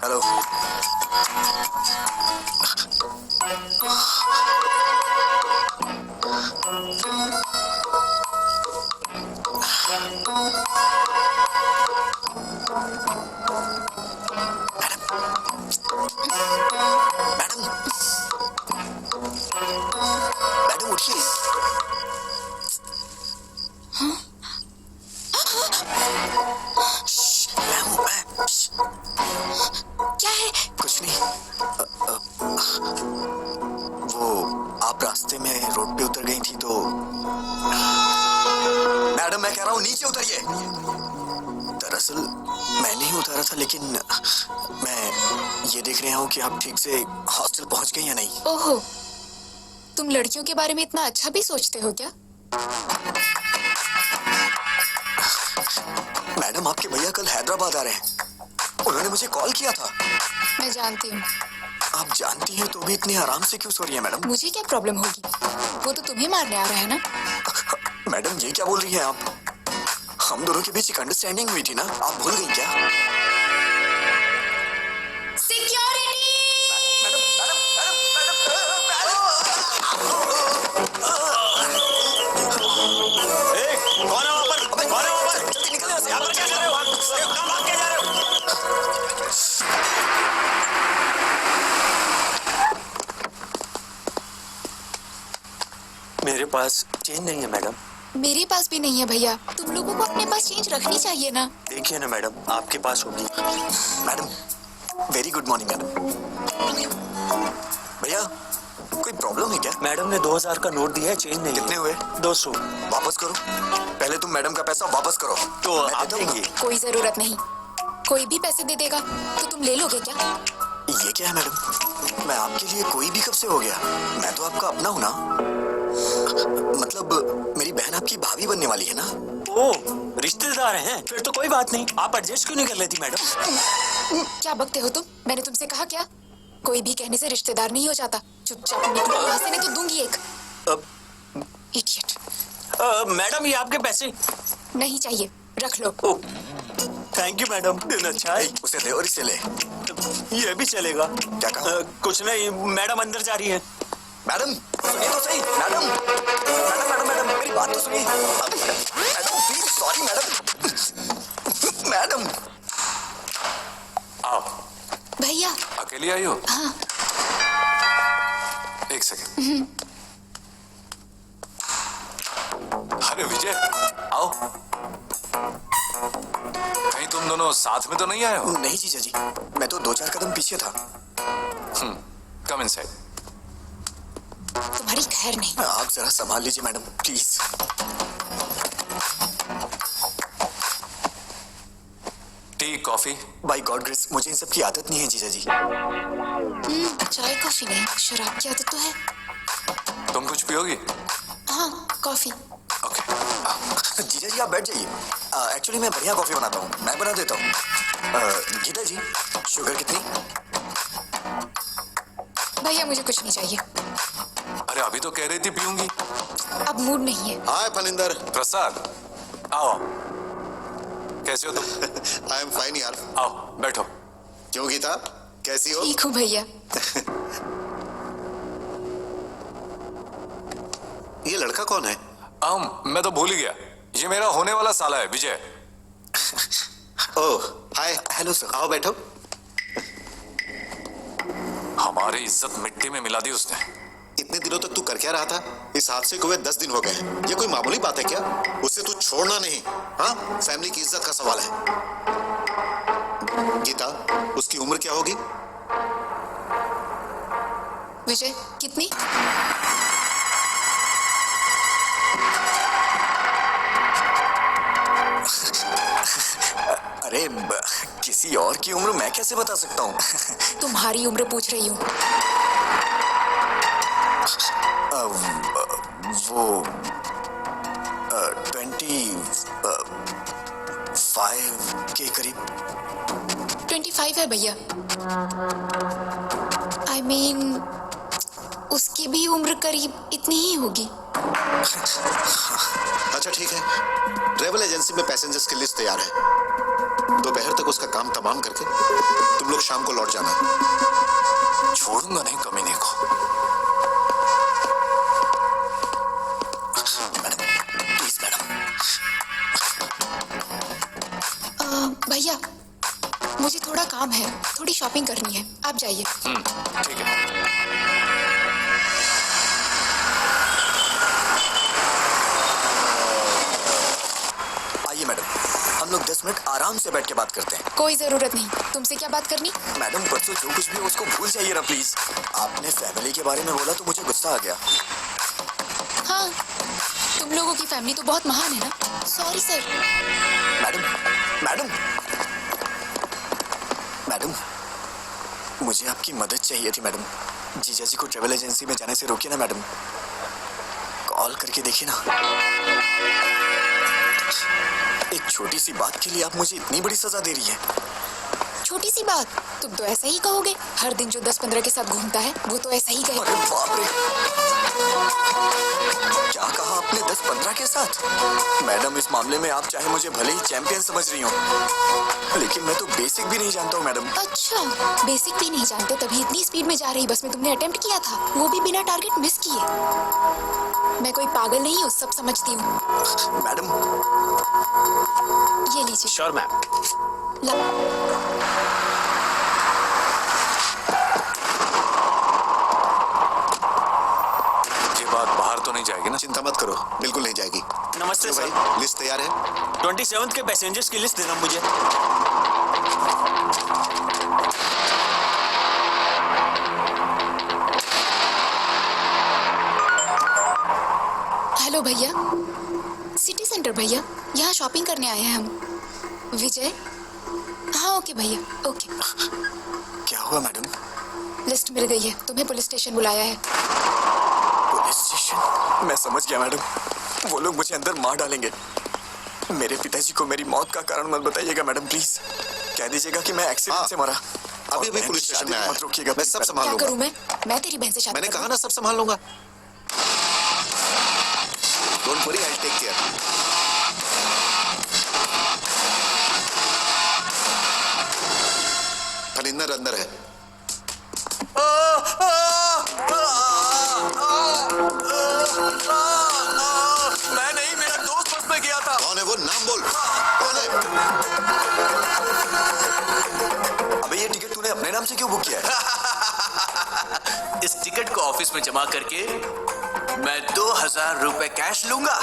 हेलो। मैडम उठिए। मैं हूँ, मैं। क्या है? कुछ नहीं। वो आप रास्ते में रोड पे उतर गई थी तो मैडम मैं कह रहा हूँ नीचे उतरिए। दरअसल मैं नहीं उतरा था, लेकिन मैं ये देख रहा हूँ कि आप ठीक से हॉस्टल पहुंच गई या नहीं। ओहो, तुम लड़कियों के बारे में इतना अच्छा भी सोचते हो क्या? मैडम आपके भैया कल हैदराबाद आ रहे हैं, उन्होंने मुझे कॉल किया था। मैं जानती हूँ। आप जानती हैं तो भी इतने आराम से क्यों सो रही है मैडम? मुझे क्या प्रॉब्लम होगी? वो तो तुम्हें मारने आ रहा है ना। मैडम ये क्या बोल रही हैं आप? हम दोनों के बीच एक अंडरस्टैंडिंग हुई थी ना, आप भूल गई क्या? ए, कौन है वहाँ पर? कौन है वहाँ पर? जल्दी निकलो यहाँ से। यहाँ पर क्या कर रहे हो? कहाँ भाग के जा रहे हो? मेरे पास चेंज नहीं है मैडम। मेरे पास भी नहीं है भैया। तुम लोगों को अपने पास चेंज रखनी चाहिए ना। देखिए ना मैडम, आपके पास होगी। Madam very good morning madam. भैया कोई प्रॉब्लम है क्या? मैडम ने 2000 का नोट दिया है, चेंज नहीं। कितने हुए? 200। वापस करो, पहले तुम मैडम का पैसा वापस करो। तो मैं आप देता हूँ ना। देंगे? कोई जरूरत नहीं। कोई भी पैसे दे देगा तो तुम ले लोगे क्या? ये क्या है मैडम? मैं आपके लिए कोई भी कब से हो गया? मैं तो आपका अपना हूँ ना। मतलब मेरी बहन आपकी भाभी बनने वाली है ना। ओ, रिश्तेदार हैं? फिर तो कोई बात नहीं। आप एडजस्ट क्यों नहीं कर लेती मैडम? क्या बकते हो तुम? मैंने तुमसे कहा क्या? कोई भी कहने से रिश्तेदार नहीं हो जाता। चुपचाप निकलो यहाँ से, नहीं तो दूंगी एक। इडियट। मैडम ये आपके पैसे। नहीं चाहिए, रख लो। ओ, थैंक यू मैडम, दिन अच्छा है। उसे दे और इसे ले। ये भी चलेगा। क्या कहा? कुछ नहीं, मैडम अंदर जा रही है। मैडम सुनिए तो सही। मैडम मैडम मैडम मैडम मेरी बात तो सुनिए। Madam please, sorry madam. Madam आओ। भैया। अकेली आई हो? हाँ। एक सेकंड। अरे विजय आओ। कहीं तुम दोनों साथ में तो नहीं आए हो? नहीं जीजा जी, मैं तो 2-4 कदम पीछे था। Come inside. तुम्हारी खैर नहीं। आप जरा संभाल लीजिए madam please. Tea coffee? By God grace मुझे इन सब की आदत नहीं है जीजा जी। चाय कॉफी नहीं, शराब की आदत तो है। तुम कुछ पियोगी? हाँ, कॉफी। ओके। जीजा जी आप बैठ जाइए। एक्चुअली मैं बढ़िया कॉफी बनाता हूँ, मैं बना देता हूँ। गीता जी शुगर कितनी? भैया मुझे कुछ नहीं चाहिए। अरे अभी तो कह रही थी पीऊंगी। अब मूड नहीं है। हाय फनिंदर। प्रसाद आओ। कैसे हो तुम? आई एम फाइन यार। आओ बैठो। क्यों गीता, कैसी हो? ठीक हूँ भैया। ये लड़का कौन है? मैं तो भूल ही गया। ये मेरा होने वाला साला है विजय। ओह हाय। Hello sir. आओ बैठो। हमारी इज्जत मिट्टी में मिला दी उसने। इतने दिनों तक तू कर क्या रहा था? इस हादसे को हुए 10 दिन हो गए। ये कोई मामूली बात है क्या? उससे तू छोड़ना नहीं। हाँ, फैमिली की इज्जत का सवाल है। गीता, उसकी उम्र क्या होगी? विजय कितनी? अरे किसी और की उम्र मैं कैसे बता सकता हूँ? तुम्हारी उम्र पूछ रही हूँ। वो 25 के करीब। 25 है भैया। I mean, उसकी भी उम्र करीब इतनी ही होगी। अच्छा ठीक है, ट्रेवल एजेंसी में पैसेंजर्स की लिस्ट तैयार है। दोपहर तक उसका काम तमाम करके तुम लोग शाम को लौट जाना। छोड़ूंगा नहीं कमीने को। Madam please madam. भैया मुझे थोड़ा काम है, थोड़ी शॉपिंग करनी है, आप जाइए। ठीक है। आइए मैडम, हम लोग 10 मिनट आराम से बैठ के बात करते हैं। कोई जरूरत नहीं, तुमसे क्या बात करनी? मैडम परसों जो कुछ भी हो उसको भूल जाइए ना प्लीज। आपने फैमिली के बारे में बोला तो मुझे गुस्सा आ गया। हाँ, तुम लोगों की फैमिली तो बहुत महान है ना। Sorry sir. Madam madam madam मुझे आपकी मदद चाहिए थी मैडम। जीजा जी को ट्रेवल एजेंसी में जाने से रोकिए ना मैडम। कॉल करके देखिए ना। एक छोटी सी बात के लिए आप मुझे इतनी बड़ी सजा दे रही है। छोटी सी बात, तुम तो ऐसा ही कहोगे। हर दिन जो 10-15 के साथ घूमता है वो तो ऐसा ही अरे कहेगा। बाप रे, क्या कहा आपने 10-15 के साथ? मैडम इस मामले में आप चाहे मुझे भले ही चैंपियन समझ रही हो, लेकिन मैं तो बेसिक भी नहीं जानता हूँ मैडम। अच्छा, बेसिक भी नहीं जानते तभी इतनी स्पीड में जा रही बस में तुमने अटेम्प्ट किया था, वो भी बिना टारगेट मिस किए। मैं कोई पागल नहीं हूँ, सब समझती हूँ। मैडम ये लीजिए। Sure ma'am. ये बात बाहर तो नहीं जाएगी ना? चिंता मत करो, बिल्कुल नहीं जाएगी। नमस्ते तो सर। भाई लिस्ट तैयार है? 27 के पैसेंजर्स की लिस्ट देना मुझे। हेलो भैया, सिटी सेंटर भैया, यहाँ शॉपिंग करने आए हैं हम। विजय? हाँ ओके भैया, ओके। क्या हुआ मैडम? लिस्ट मिल गई है, तुम्हें पुलिस स्टेशन बुलाया है। Police station? मैं समझ गया मैडम, वो लोग मुझे अंदर मार डालेंगे। मेरे पिताजी को मेरी मौत का कारण मत बताइएगा मैडम प्लीज। कह दीजिएगा कि मैं एक्सीडेंट से मरा। अभी अभी पुलिस स्टेशन में आया। मत रोकिएगा मैं सब संभाल क्या लूंगा। करूँ मैं तेरी बहन से शादी मैंने करूँ? कहा ना सब संभाल लूंगा। Don't worry, I take care. Phanindar अंदर है। मैं नहीं, मेरा दोस्त बस में गया था। कौन है वो? नाम बोल। कौन है? अबे ये टिकट तूने अपने नाम से क्यों बुक किया है? इस टिकट को ऑफिस में जमा करके मैं 2000 रुपए कैश लूंगा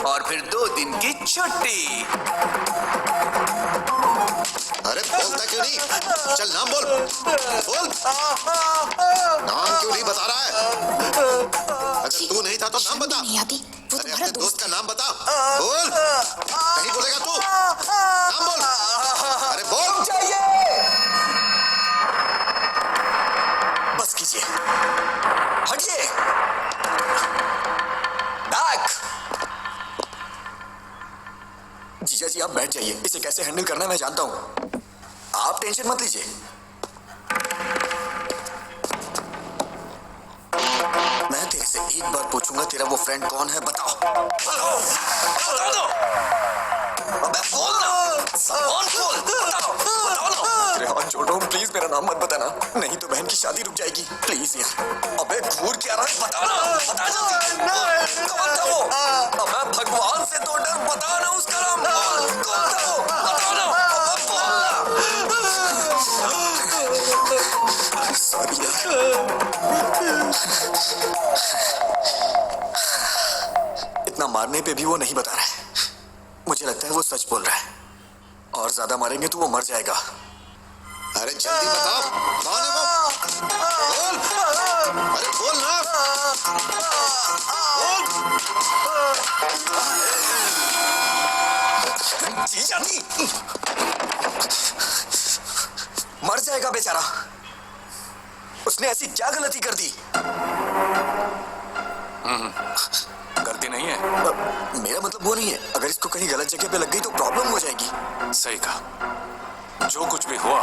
और फिर 2 दिन की छुट्टी। अरे बोलता क्यों नहीं? चल नाम बोल। बोल। नाम क्यों नहीं बता रहा है? अगर तू नहीं था तो नाम बता। नहीं आती, वो अरे तुम्हारा अपने दोस्त दोस्त का नाम बता। बोल। नहीं बोलेगा तू? नाम बोल। अरे बोल। बस कीजिए, हटिए। बैक। जीजा जी आप बैठ जाइए, इसे कैसे हैंडल करना है मैं जानता हूँ, आप टेंशन मत लीजिए। मैं तेरे से एक बार पूछूंगा, तेरा वो फ्रेंड कौन है? बताओ। बता दो। अबे बोल ना, बोल बोल, बताओ बताओ ना। तेरे हाथ जोड़ रहा हूँ, प्लीज मेरा नाम मत बताना, नहीं तो बहन की शादी रुक जाएगी, प्लीज यार। अबे घूर क्या रहा है? बता ना, बता जल्दी। कौन था वो? अबे भगवान से तो डर, बता ना उसका नाम। बोल, कौन था वो? बता ना, अबे बोल ना। सॉरी यार। इतना मारने पे भी वो नहीं बता रहा है। मुझे लगता है वो सच बोल रहा है, और ज्यादा मारेंगे तो वो मर जाएगा। अरे जल्दी बताओ, कौन है वो? बोल। अरे बोल ना। बोल। जीजा जी, मर जाएगा बेचारा। उसने ऐसी क्या गलती कर दी? गलती नहीं है। मेरा मतलब वो नहीं है, अगर इसको कहीं गलत जगह पे लग गई तो प्रॉब्लम हो जाएगी। सही कहा, जो कुछ भी हुआ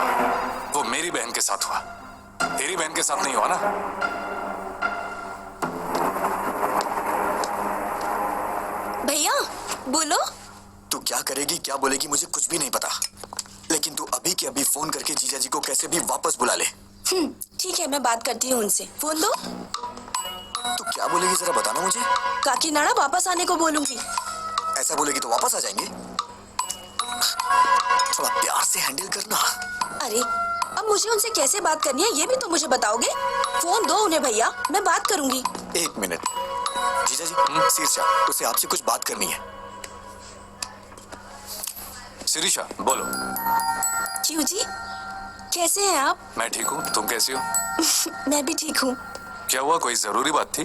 वो मेरी बहन के साथ हुआ, तेरी बहन के साथ नहीं हुआ ना। भैया बोलो। तू क्या करेगी क्या बोलेगी मुझे कुछ भी नहीं पता, लेकिन तू अभी के अभी फोन करके जीजा जी को कैसे भी वापस बुला ले। ठीक है, मैं बात करती हूँ उनसे। फोन दो। तू क्या बोलेगी जरा बताना मुझे। काकीनाडा वापस आने को बोलूंगी। ऐसा बोलेगी तो वापस आ जाएंगे। थोड़ा प्यार से हैंडल करना। अरे अब मुझे उनसे कैसे बात करनी है ये भी तो मुझे बताओगे। फोन दो उन्हें भैया, मैं बात करूंगी। एक मिनट जीजा जी, शीर्षा उसे आपसे कुछ बात करनी है। शिरीषा बोलो। क्यों जी, कैसे हैं आप? मैं ठीक हूँ, तुम कैसी हो? मैं भी ठीक हूँ। क्या हुआ, कोई जरूरी बात थी?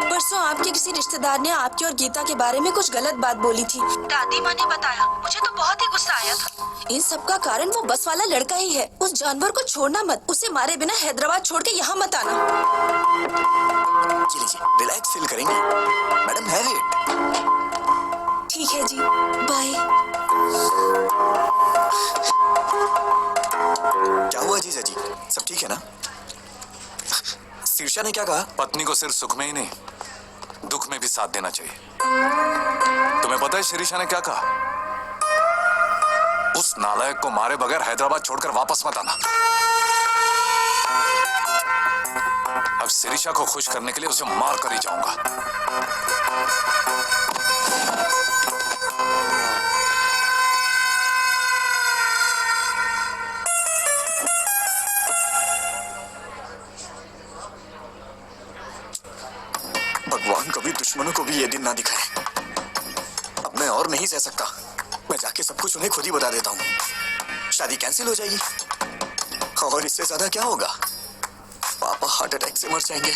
परसों आपके किसी रिश्तेदार ने आपकी और गीता के बारे में कुछ गलत बात बोली थी। दादी माँ ने बताया, मुझे तो बहुत ही गुस्सा आया था। इन सब का कारण वो बस वाला लड़का ही है। उस जानवर को छोड़ना मत, उसे मारे बिना हैदराबाद छोड़ के यहाँ मत आना। ये लीजिए, रिलैक्स फील करेंगे मैडम, हैव इट। ठीक है जी, बाय। क्या हुआ जीजा जी, सब ठीक है ना? शीर्षा ने क्या कहा? पत्नी को सिर्फ सुख में ही नहीं, दुख में भी साथ देना चाहिए। तुम्हें पता है शिरीषा ने क्या कहा? उस नालायक को मारे बगैर हैदराबाद छोड़कर वापस मत आना। अब शिरीषा को खुश करने के लिए उसे मार कर ही जाऊंगा। भगवान कभी दुश्मनों को भी ये दिन ना दिखाए। अब मैं और नहीं सह सकता। मैं जाके सब कुछ उन्हें खुद ही बता देता हूँ। शादी कैंसिल हो जाएगी और इससे ज्यादा क्या होगा? पापा हार्ट अटैक से मर जाएंगे।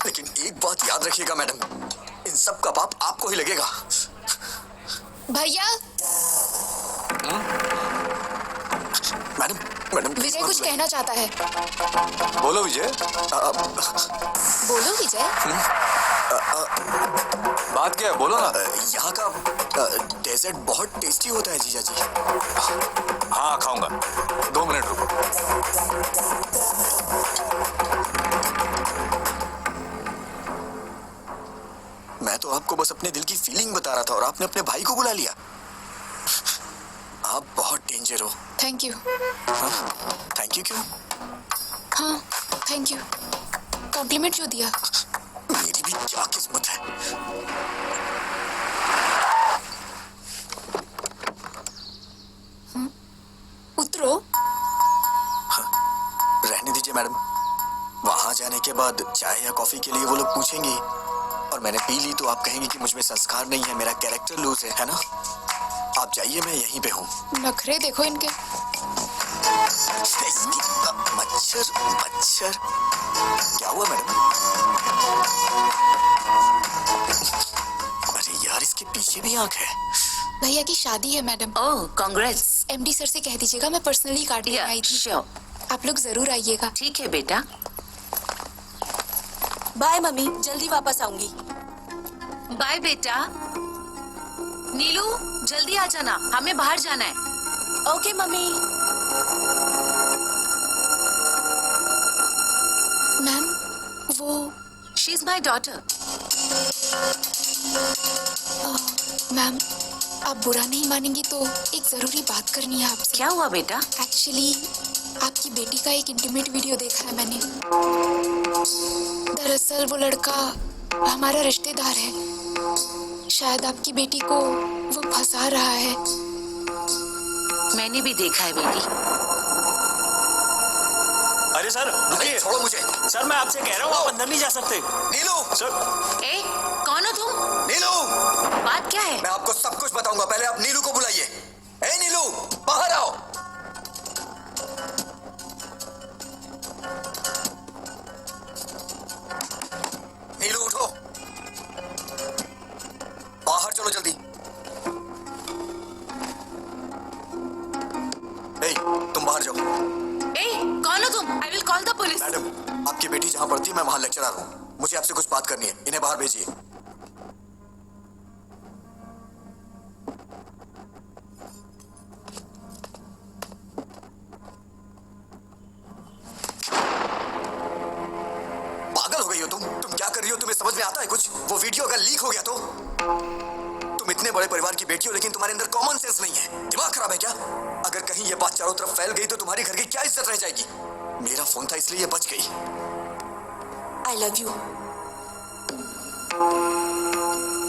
लेकिन एक बात याद रखिएगा मैडम, इन सब का पाप आपको ही लगेगा। भैया, मैडम मैडम विजय कुछ कहना चाहता है। बोलो विजय। बोलो विजय। बात क्या है, बोलो ना। यहाँ का डेजर्ट बहुत टेस्टी होता है जीजा जी। हाँ खाऊंगा, 2 मिनट रुको। मैं तो आपको बस अपने दिल की फीलिंग बता रहा था और आपने अपने भाई को बुला लिया। आप बहुत डेंजर हो। Thank you. थैंक यू क्यों? हाँ थैंक यू, कॉम्प्लीमेंट जो दिया। मेरी भी क्या किस्मत है। उतरो। रहने दीजिए मैडम, वहां जाने के बाद चाय या कॉफी के लिए वो लोग पूछेंगे और मैंने पी ली तो आप कहेंगे कि मुझ में संस्कार नहीं है, मेरा कैरेक्टर लूज है ना? आप जाइए, मैं यहीं पे हूँ। नखरे देखो इनके। मच्छर मच्छर, क्या हुआ मैडम? अरे यार, इसके पीछे भी आंख है। भैया की शादी है मैडम। ओह कांग्रेट्स। एमडी सर से कह दीजिएगा मैं पर्सनली कार्ड लेकर आई थी। श्योर। आप लोग जरूर आइएगा। ठीक है बेटा। बाय मम्मी, जल्दी वापस आऊंगी। बाय बेटा। नीलू जल्दी आ जाना, हमें बाहर जाना है। Okay mummy. मैम वो she is my daughter. Ma'am आप बुरा नहीं मानेंगी तो एक जरूरी बात करनी है आपसे। क्या हुआ बेटा? एक्चुअली आपकी बेटी का एक इंटीमेट वीडियो देखा है मैंने। दरअसल वो लड़का हमारा रिश्तेदार है। शायद आपकी बेटी को वो फंसा रहा है। मैंने भी देखा है बेटी। अरे सर अरे छोड़ो मुझे। सर मैं आपसे कह रहा हूँ, आप अंदर नहीं जा सकते। नीलू, सर ए कौन हो तुम? नीलू, बात क्या है? मैं आपको सब कुछ बताऊंगा, पहले आप नीलू को बुलाइए। ए नीलू, बाहर आओ। नीलू उठो, बाहर चलो जल्दी। ए, तुम बाहर जाओ। ए कौन हो तुम? I will call the police. Madam, आपकी बेटी जहां पढ़ती है मैं वहां लेक्चरर हूँ। मुझे आपसे कुछ बात करनी है, इन्हें बाहर भेजिए। पागल हो गई हो तुम क्या कर रही हो? तुम्हें समझ में आता है कुछ? वो वीडियो अगर लीक हो गया तो? तुम इतने बड़े परिवार की बेटी हो लेकिन तुम्हारे अंदर कॉमन सेंस नहीं है। दिमाग खराब है क्या? अगर कहीं ये बात चारों तरफ फैल गई तो तुम्हारी घर की क्या इज्जत रह जाएगी? मेरा फोन था इसलिए ये बच गई। I love you.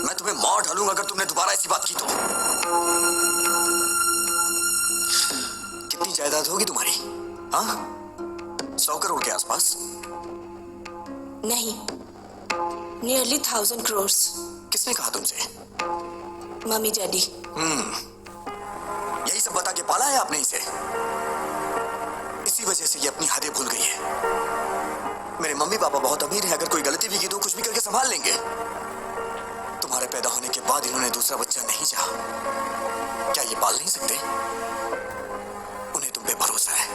मैं तुम्हें मार डालूंगा अगर तुमने दोबारा ऐसी बात की तो। कितनी जायदाद होगी तुम्हारी? हाँ, 100 करोड़ के आसपास। नहीं, nearly 1,000 crores. किसने कहा तुमसे? Mummy daddy. यही सब बता के पाला है आपने इसे? इसी वजह से ये अपनी हदें भूल गई है. मेरे मम्मी पापा बहुत अमीर हैं, अगर कोई गलती भी की तो कुछ भी करके संभाल लेंगे. तुम्हारे पैदा होने के बाद इन्होंने दूसरा बच्चा नहीं चाहा. क्या ये पाल नहीं सकते? उन्हें तुम पे भरोसा है.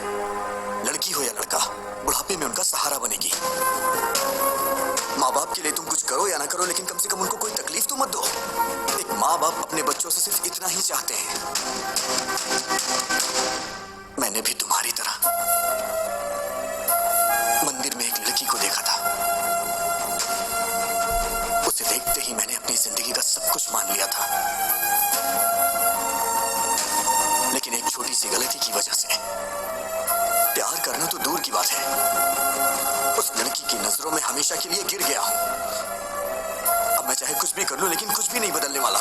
लड़की हो या लड़का, बुढ़ापे में उनका सहारा बनेगी. माँ बाप के लिए तुम कुछ करो या ना करो, लेकिन कम से कम उनको कोई तकलीफ तो मत दो. एक माँ बाप अपने बच्चों से सिर्फ इतना ही चाहते हैं. मैंने भी तुम्हारी तरह मंदिर में एक लड़की को देखा था. उसे देखते ही मैंने अपनी जिंदगी का सब कुछ मान लिया था. लेकिन एक छोटी सी गलती की वजह से प्यार करना तो दूर की बात है, उस लड़की की नजरों में हमेशा के लिए गिर गया हूं. अब मैं चाहे कुछ भी कर लूं, लेकिन कुछ भी नहीं बदलने वाला.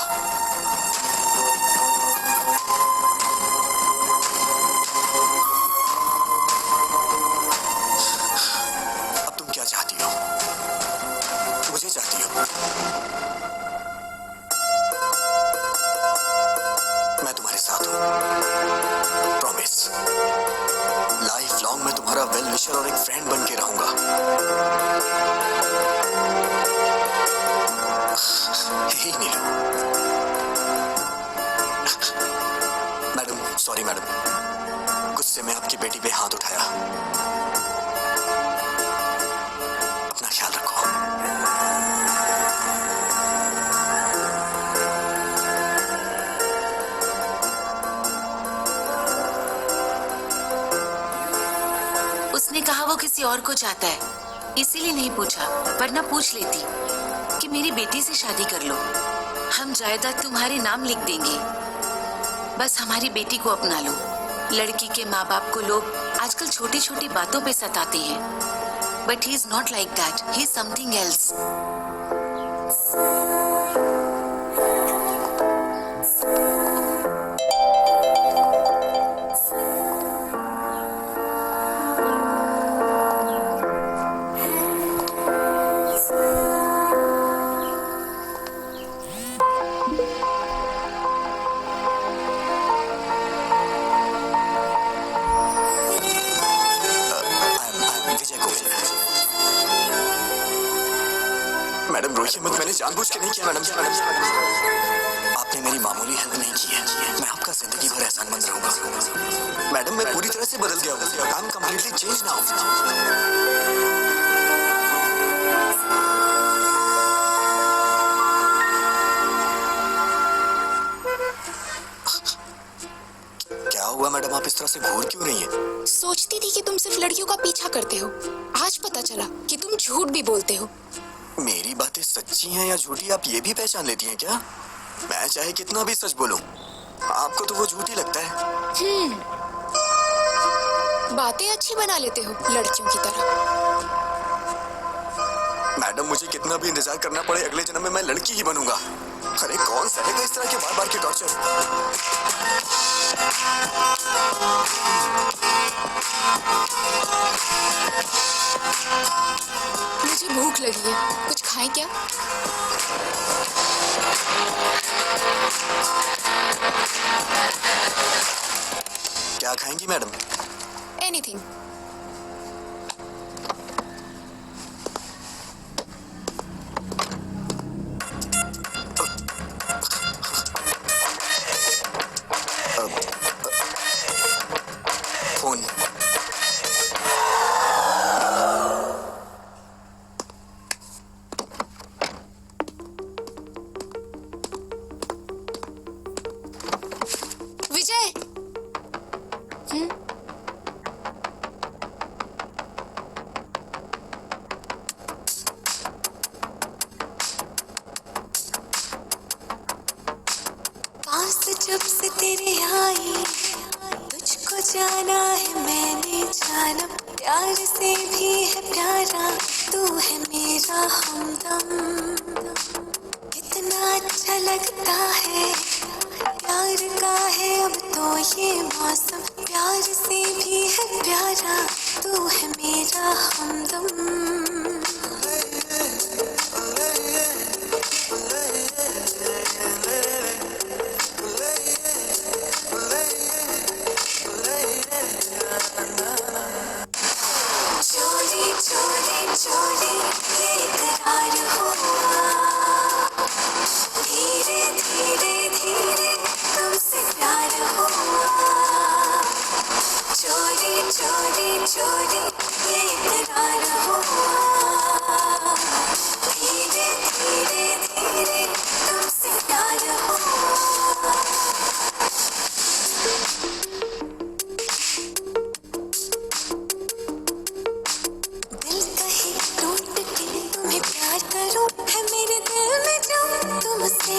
अब तुम क्या चाहती हो? मुझे चाहती हो? मैं तुम्हारे साथ हूं. प्रॉमिस. लाइफ लॉन्ग मैं तुम्हारा वेल विशर और एक फ्रेंड बन के रहूंगा. हे नीलू. मैडम, सॉरी मैडम, गुस्से में आपकी बेटी पे हाथ उठाया. अपना ख्याल रखो. उसने कहा वो किसी और को चाहता है, इसीलिए नहीं पूछा, वरना पूछ लेती कि मेरी बेटी से शादी कर लो, हम जायदाद तुम्हारे नाम लिख देंगे, बस हमारी बेटी को अपना लो. लड़की के माँ बाप को लोग आजकल छोटी छोटी बातों पे सताते हैं, but he is not like that. He is something else. Madam रोइए मत, मैंने जानबूझ के नहीं किया मैडम. आपने मेरी मामूली हेल्प नहीं की है. मैं आपका जिंदगी भर एहसानमंद रहूंगा. मैडम, मैं पूरी तरह से बदल गया हूँ. I am completely change now. क्या हुआ मैडम, आप इस तरह से घूर क्यों रही हैं? सोचती थी कि तुम सिर्फ लड़कियों का पीछा करते हो. आज पता चला कि तुम झूठ भी बोलते हो. मेरी बातें सच्ची हैं या झूठी, आप ये भी पहचान लेती हैं क्या? मैं चाहे कितना भी सच बोलूं, आपको तो वो झूठी लगता है. बातें अच्छी बना लेते हो लड़कियों की तरह. मैडम, मुझे कितना भी इंतजार करना पड़े, अगले जन्म में मैं लड़की ही बनूंगा. अरे कौन सहेगा इस तरह के बार बार के टॉर्चर? मुझे भूख लगी है, कुछ खाएं क्या? क्या खाएंगी मैडम? एनीथिंग. फोन. विजय. पास जब से तेरे आई, तुझको जाना है मैंने जाना, प्यार से भी है प्यारा, तू है मेरा हमदम. कितना अच्छा लगता है, प्यार का है अब तो ये मौसम, प्यार से भी है प्यारा, तू है मेरा हमदम.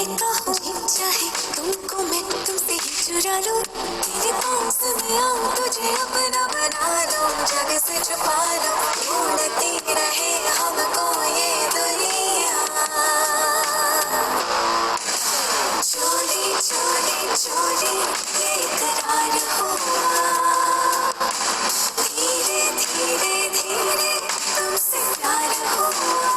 कहूँ चाहे तुमको मैं तुमसे ही चुरा लूं, तेरे पास में आऊं तुझे अपना बना लूं, जग से छुपा लूं, ढूंढती रहे हमको ये दुनिया। चोरी चोरी चोरी ये इकरार हुआ, धीरे धीरे धीरे तुमसे प्यार हुआ।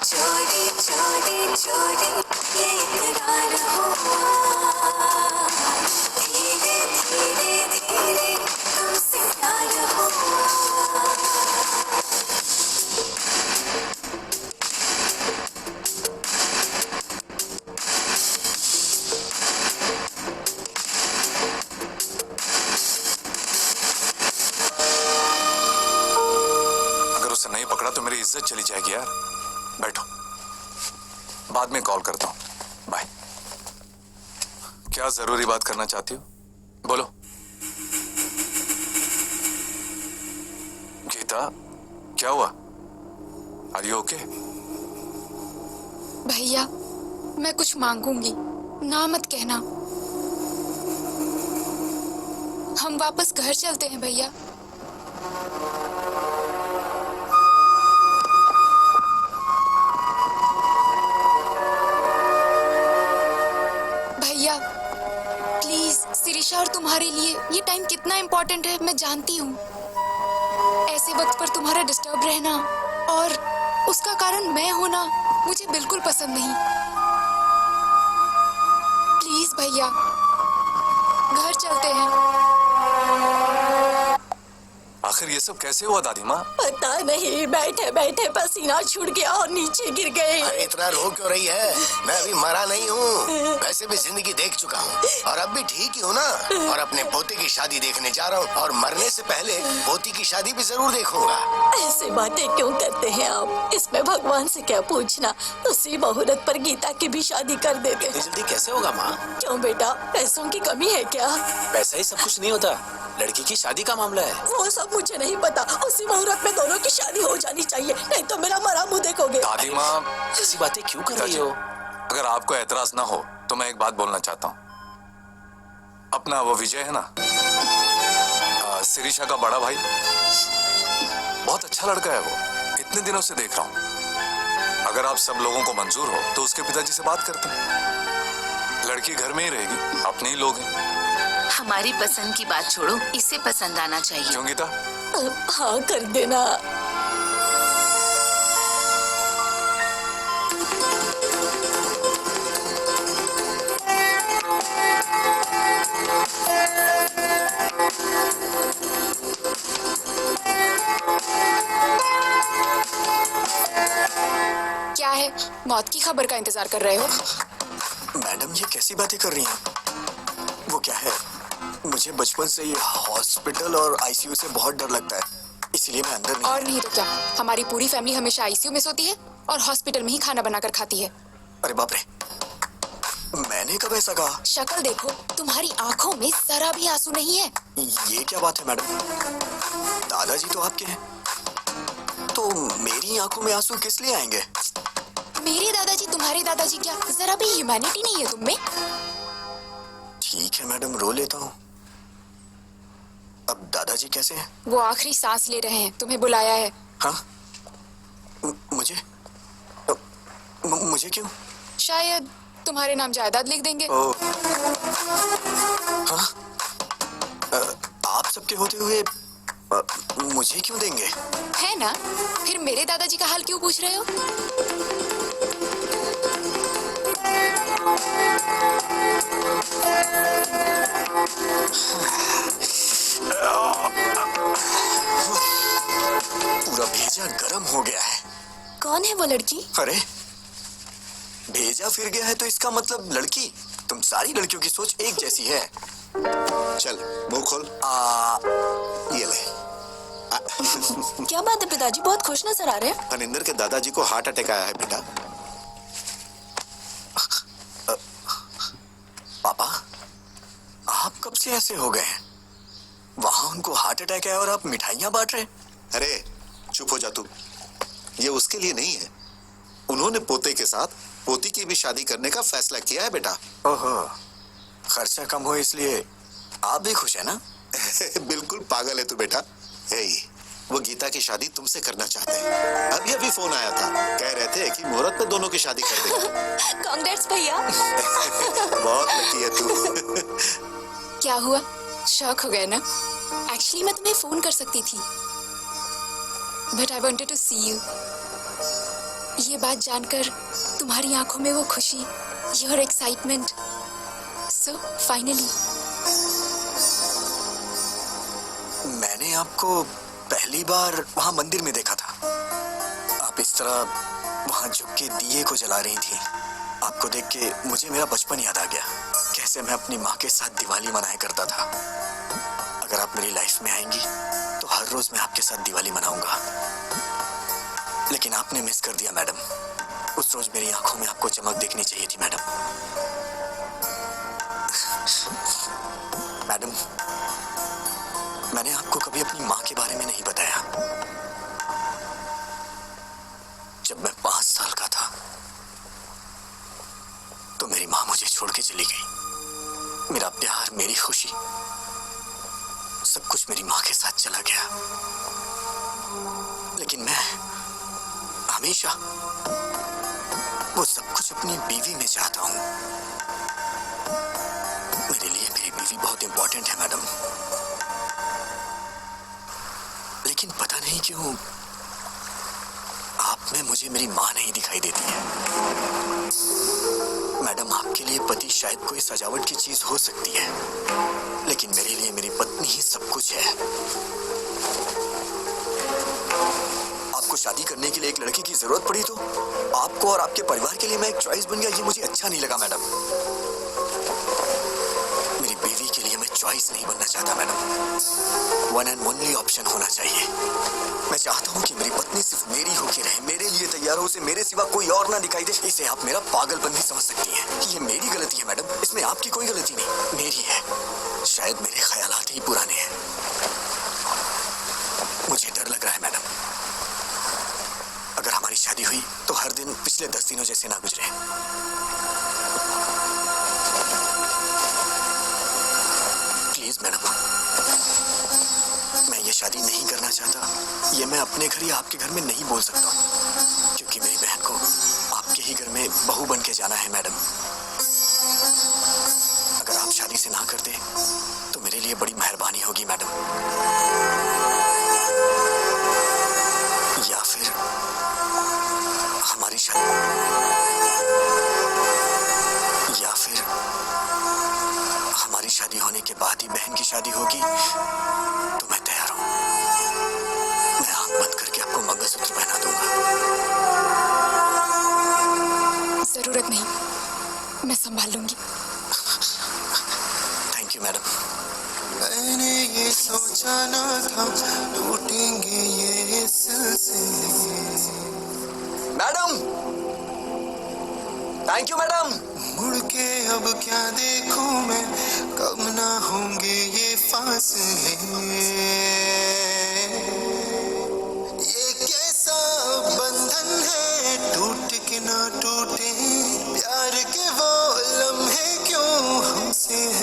चोरी चोरी चोरी ये इकरार हुआ, धीरे धीरे धीरे तुमसे प्यार हुआ। अगर उसे नहीं पकड़ा तो मेरी इज्जत चली जाएगी यार। बैठो, बाद में कॉल करता हूँ। बाय। क्या जरूरी बात करना चाहती हो? बोलो। गीता, क्या हुआ? Are you okay? भैया, मैं कुछ मांगूंगी, ना मत कहना। हम वापस घर चलते हैं भैया। भैया प्लीज, शिरीषा और तुम्हारे लिए ये टाइम कितना इम्पोर्टेंट है मैं जानती हूँ। ऐसे वक्त पर तुम्हारा डिस्टर्ब रहना और उसका कारण मैं होना मुझे बिल्कुल पसंद नहीं। प्लीज भैया, घर चलते हैं। आखिर ये सब कैसे हुआ दादी माँ? पता नहीं, बैठे बैठे पसीना छूट गया और नीचे गिर गए। अरे इतना रो क्यों रही है? मैं अभी मरा नहीं हूँ, वैसे भी जिंदगी देख चुका हूँ और अब भी ठीक ही हूँ ना। और अपने पोते की शादी देखने जा रहा हूँ और मरने से पहले पोती की शादी भी जरूर देखूंगा। ऐसे बातें क्यों करते हैं आप? इसमें भगवान से क्या पूछना? उसी मुहूर्त पर गीता की भी शादी कर देते। इतनी जल्दी कैसे होगा माँ? क्यों बेटा, पैसों की कमी है क्या? पैसा ही सब कुछ नहीं होता, लड़की की शादी का मामला है। वो सब मुझे नहीं पता। उसी मुहूर्त में दोनों की शादी हो जानी चाहिए, नहीं तो मेरा मरा मुंह देखोगे। दादी माँ, ऐसी बातें क्यों कर रही हो? अगर आपको एतराज ना हो तो मैं एक बात बोलना चाहता हूँ। अपना वो विजय है ना, शिरीषा का बड़ा भाई, बहुत अच्छा लड़का है वो। इतने दिनों से देख रहा हूँ। अगर आप सब लोगों को मंजूर हो तो उसके पिताजी से बात करते हैं। लड़की घर में ही रहेगी, अपने ही लोग हैं। हमारी पसंद की बात छोड़ो, इसे पसंद आना चाहिए। क्यों गीता? हाँ कर देना। क्या है, मौत की खबर का इंतजार कर रहे हो? मैडम ये कैसी बातें कर रही हैं? वो क्या है, मुझे बचपन से ये हॉस्पिटल और आईसीयू से बहुत डर लगता है, इसलिए मैं अंदर नहीं। और नहीं तो क्या, हमारी पूरी फैमिली हमेशा आईसीयू में सोती है और हॉस्पिटल में ही खाना बनाकर खाती है। अरे बाप रे, मैंने कब ऐसा कहा? शक्ल देखो, तुम्हारी आंखों में जरा भी आंसू नहीं है। ये क्या बात है मैडम? दादाजी तो आपके हैं, तो मेरी आंखों में आंसू किस लिए आएंगे? मेरे दादाजी तुम्हारे दादाजी क्या, जरा भी ह्यूमैनिटी नहीं है तुम में? ठीक है मैडम, रो लेता हूँ। अब दादाजी कैसे हैं? वो आखिरी सांस ले रहे हैं, तुम्हें बुलाया है। हाँ? मुझे मुझे क्यों? शायद तुम्हारे नाम जायदाद लिख देंगे। हाँ? आप सबके होते हुए मुझे क्यों देंगे? है ना, फिर मेरे दादाजी का हाल क्यों पूछ रहे हो? पूरा भेजा गर्म हो गया है। कौन है वो लड़की? अरे भेजा फिर गया है तो इसका मतलब लड़की। तुम सारी लड़कियों की सोच एक जैसी है। चल मुंह खोल। ये ले। क्या बात है पिताजी, बहुत खुश नजर आ रहे हैं। अनिंदर के दादाजी को हार्ट अटैक आया है बेटा। पापा, आप कब से ऐसे हो गए? वहां उनको हार्ट अटैक है और आप मिठाइयां बांट रहे हैं। अरे चुप हो जा तू। ये उसके लिए नहीं है, उन्होंने पोते के साथ पोती की भी शादी करने का फैसला किया है बेटा। ओहो, खर्चा कम हो इसलिए आप भी खुश है ना? बिल्कुल पागल है तू बेटा। हे, वो गीता की शादी तुमसे करना चाहते हैं। अभी अभी फोन आया था, कह रहे थे कि मुहूर्त पे दोनों की शादी कर देंगे। कांग्रेट्स भैया। बहुत लकी है तू। क्या हुआ, शॉक हो गए ना? एक्चुअली मैं तुम्हें फोन कर सकती थी, but I wanted to see you. ये बात जानकर तुम्हारी आंखों में वो खुशी, योर एक्साइटमेंट, सो फाइनली। मैंने आपको पहली बार वहां मंदिर में देखा था। आप इस तरह वहां झुक के दिए को जला रही थी। आपको देख के मुझे मेरा बचपन याद आ गया, कैसे मैं अपनी माँ के साथ दिवाली मनाया करता था। अगर आप मेरी लाइफ में आएंगी तो हर रोज मैं आपके साथ दिवाली मनाऊंगा। लेकिन आपने मिस कर दिया मैडम। उस रोज मेरी आंखों में आपको चमक देखनी चाहिए थी मैडम। मैडम, मैंने आपको कभी अपनी माँ के बारे में नहीं बताया। जब मैं 5 साल का था तो मेरी माँ मुझे छोड़ के चली गई। मेरा प्यार, मेरी खुशी, सब कुछ मेरी माँ के साथ चला गया। लेकिन मैं हमेशा वो सब कुछ अपनी बीवी में चाहता हूँ। मेरे लिए मेरी बीवी बहुत इंपॉर्टेंट है मैडम। लेकिन पता नहीं क्यों आप में मुझे मेरी माँ नहीं दिखाई देती है। मैडम, आपके लिए पति शायद कोई सजावट की चीज हो सकती है, लेकिन मेरे लिए मेरी पत्नी ही सब कुछ है। आपको शादी करने के लिए एक लड़की की जरूरत पड़ी तो आपको और आपके परिवार के लिए मैं एक चॉइस बन गया, ये मुझे अच्छा नहीं लगा मैडम। मेरी बीवी के लिए मैं चॉइस नहीं बनना चाहता madam. One and only option होना चाहिए। मैं चाहता हूँ कि मेरी पत्नी सिर्फ मेरी होके रहे, मेरे लिए तैयार हो, उसे मेरे सिवा कोई और ना दिखाई दे। इसे आप मेरा पागलपन भी समझ सकती हैं। ये मेरी गलती है मैडम, इसमें आपकी कोई गलती नहीं, मेरी है। शायद मेरे ख्यालात ही पुराने हैं। मुझे डर लग रहा है मैडम, अगर हमारी शादी हुई तो हर दिन पिछले 10 दिनों जैसे ना गुजरे। प्लीज मैडम, मैं ये शादी नहीं करना चाहता। ये मैं अपने घर या आपके घर में नहीं बोल सकता, क्योंकि मेरी बहन को आपके ही घर में बहू बन के जाना है मैडम। अगर आप शादी से ना करते तो मेरे लिए बड़ी मेहरबानी होगी मैडम। या फिर हमारी शादी, या फिर हमारी शादी होने के बाद ही बहन की शादी होगी तो मैं तैयार हूं। मैं आंख बंद करके आपको मंगलसूत्र पहना दूंगा। जरूरत नहीं, मैं संभाल लूंगी। Thank you madam. मैंने ये सोचा ना था टूटेंगे ये सिलसिले। Madam, thank you madam. मुड़ के अब क्या देखूं मैं, कब ना होंगे ये फासले। ये कैसा बंधन है, टूट के ना टूटे, प्यार के वो लम्हे क्यों हमसे है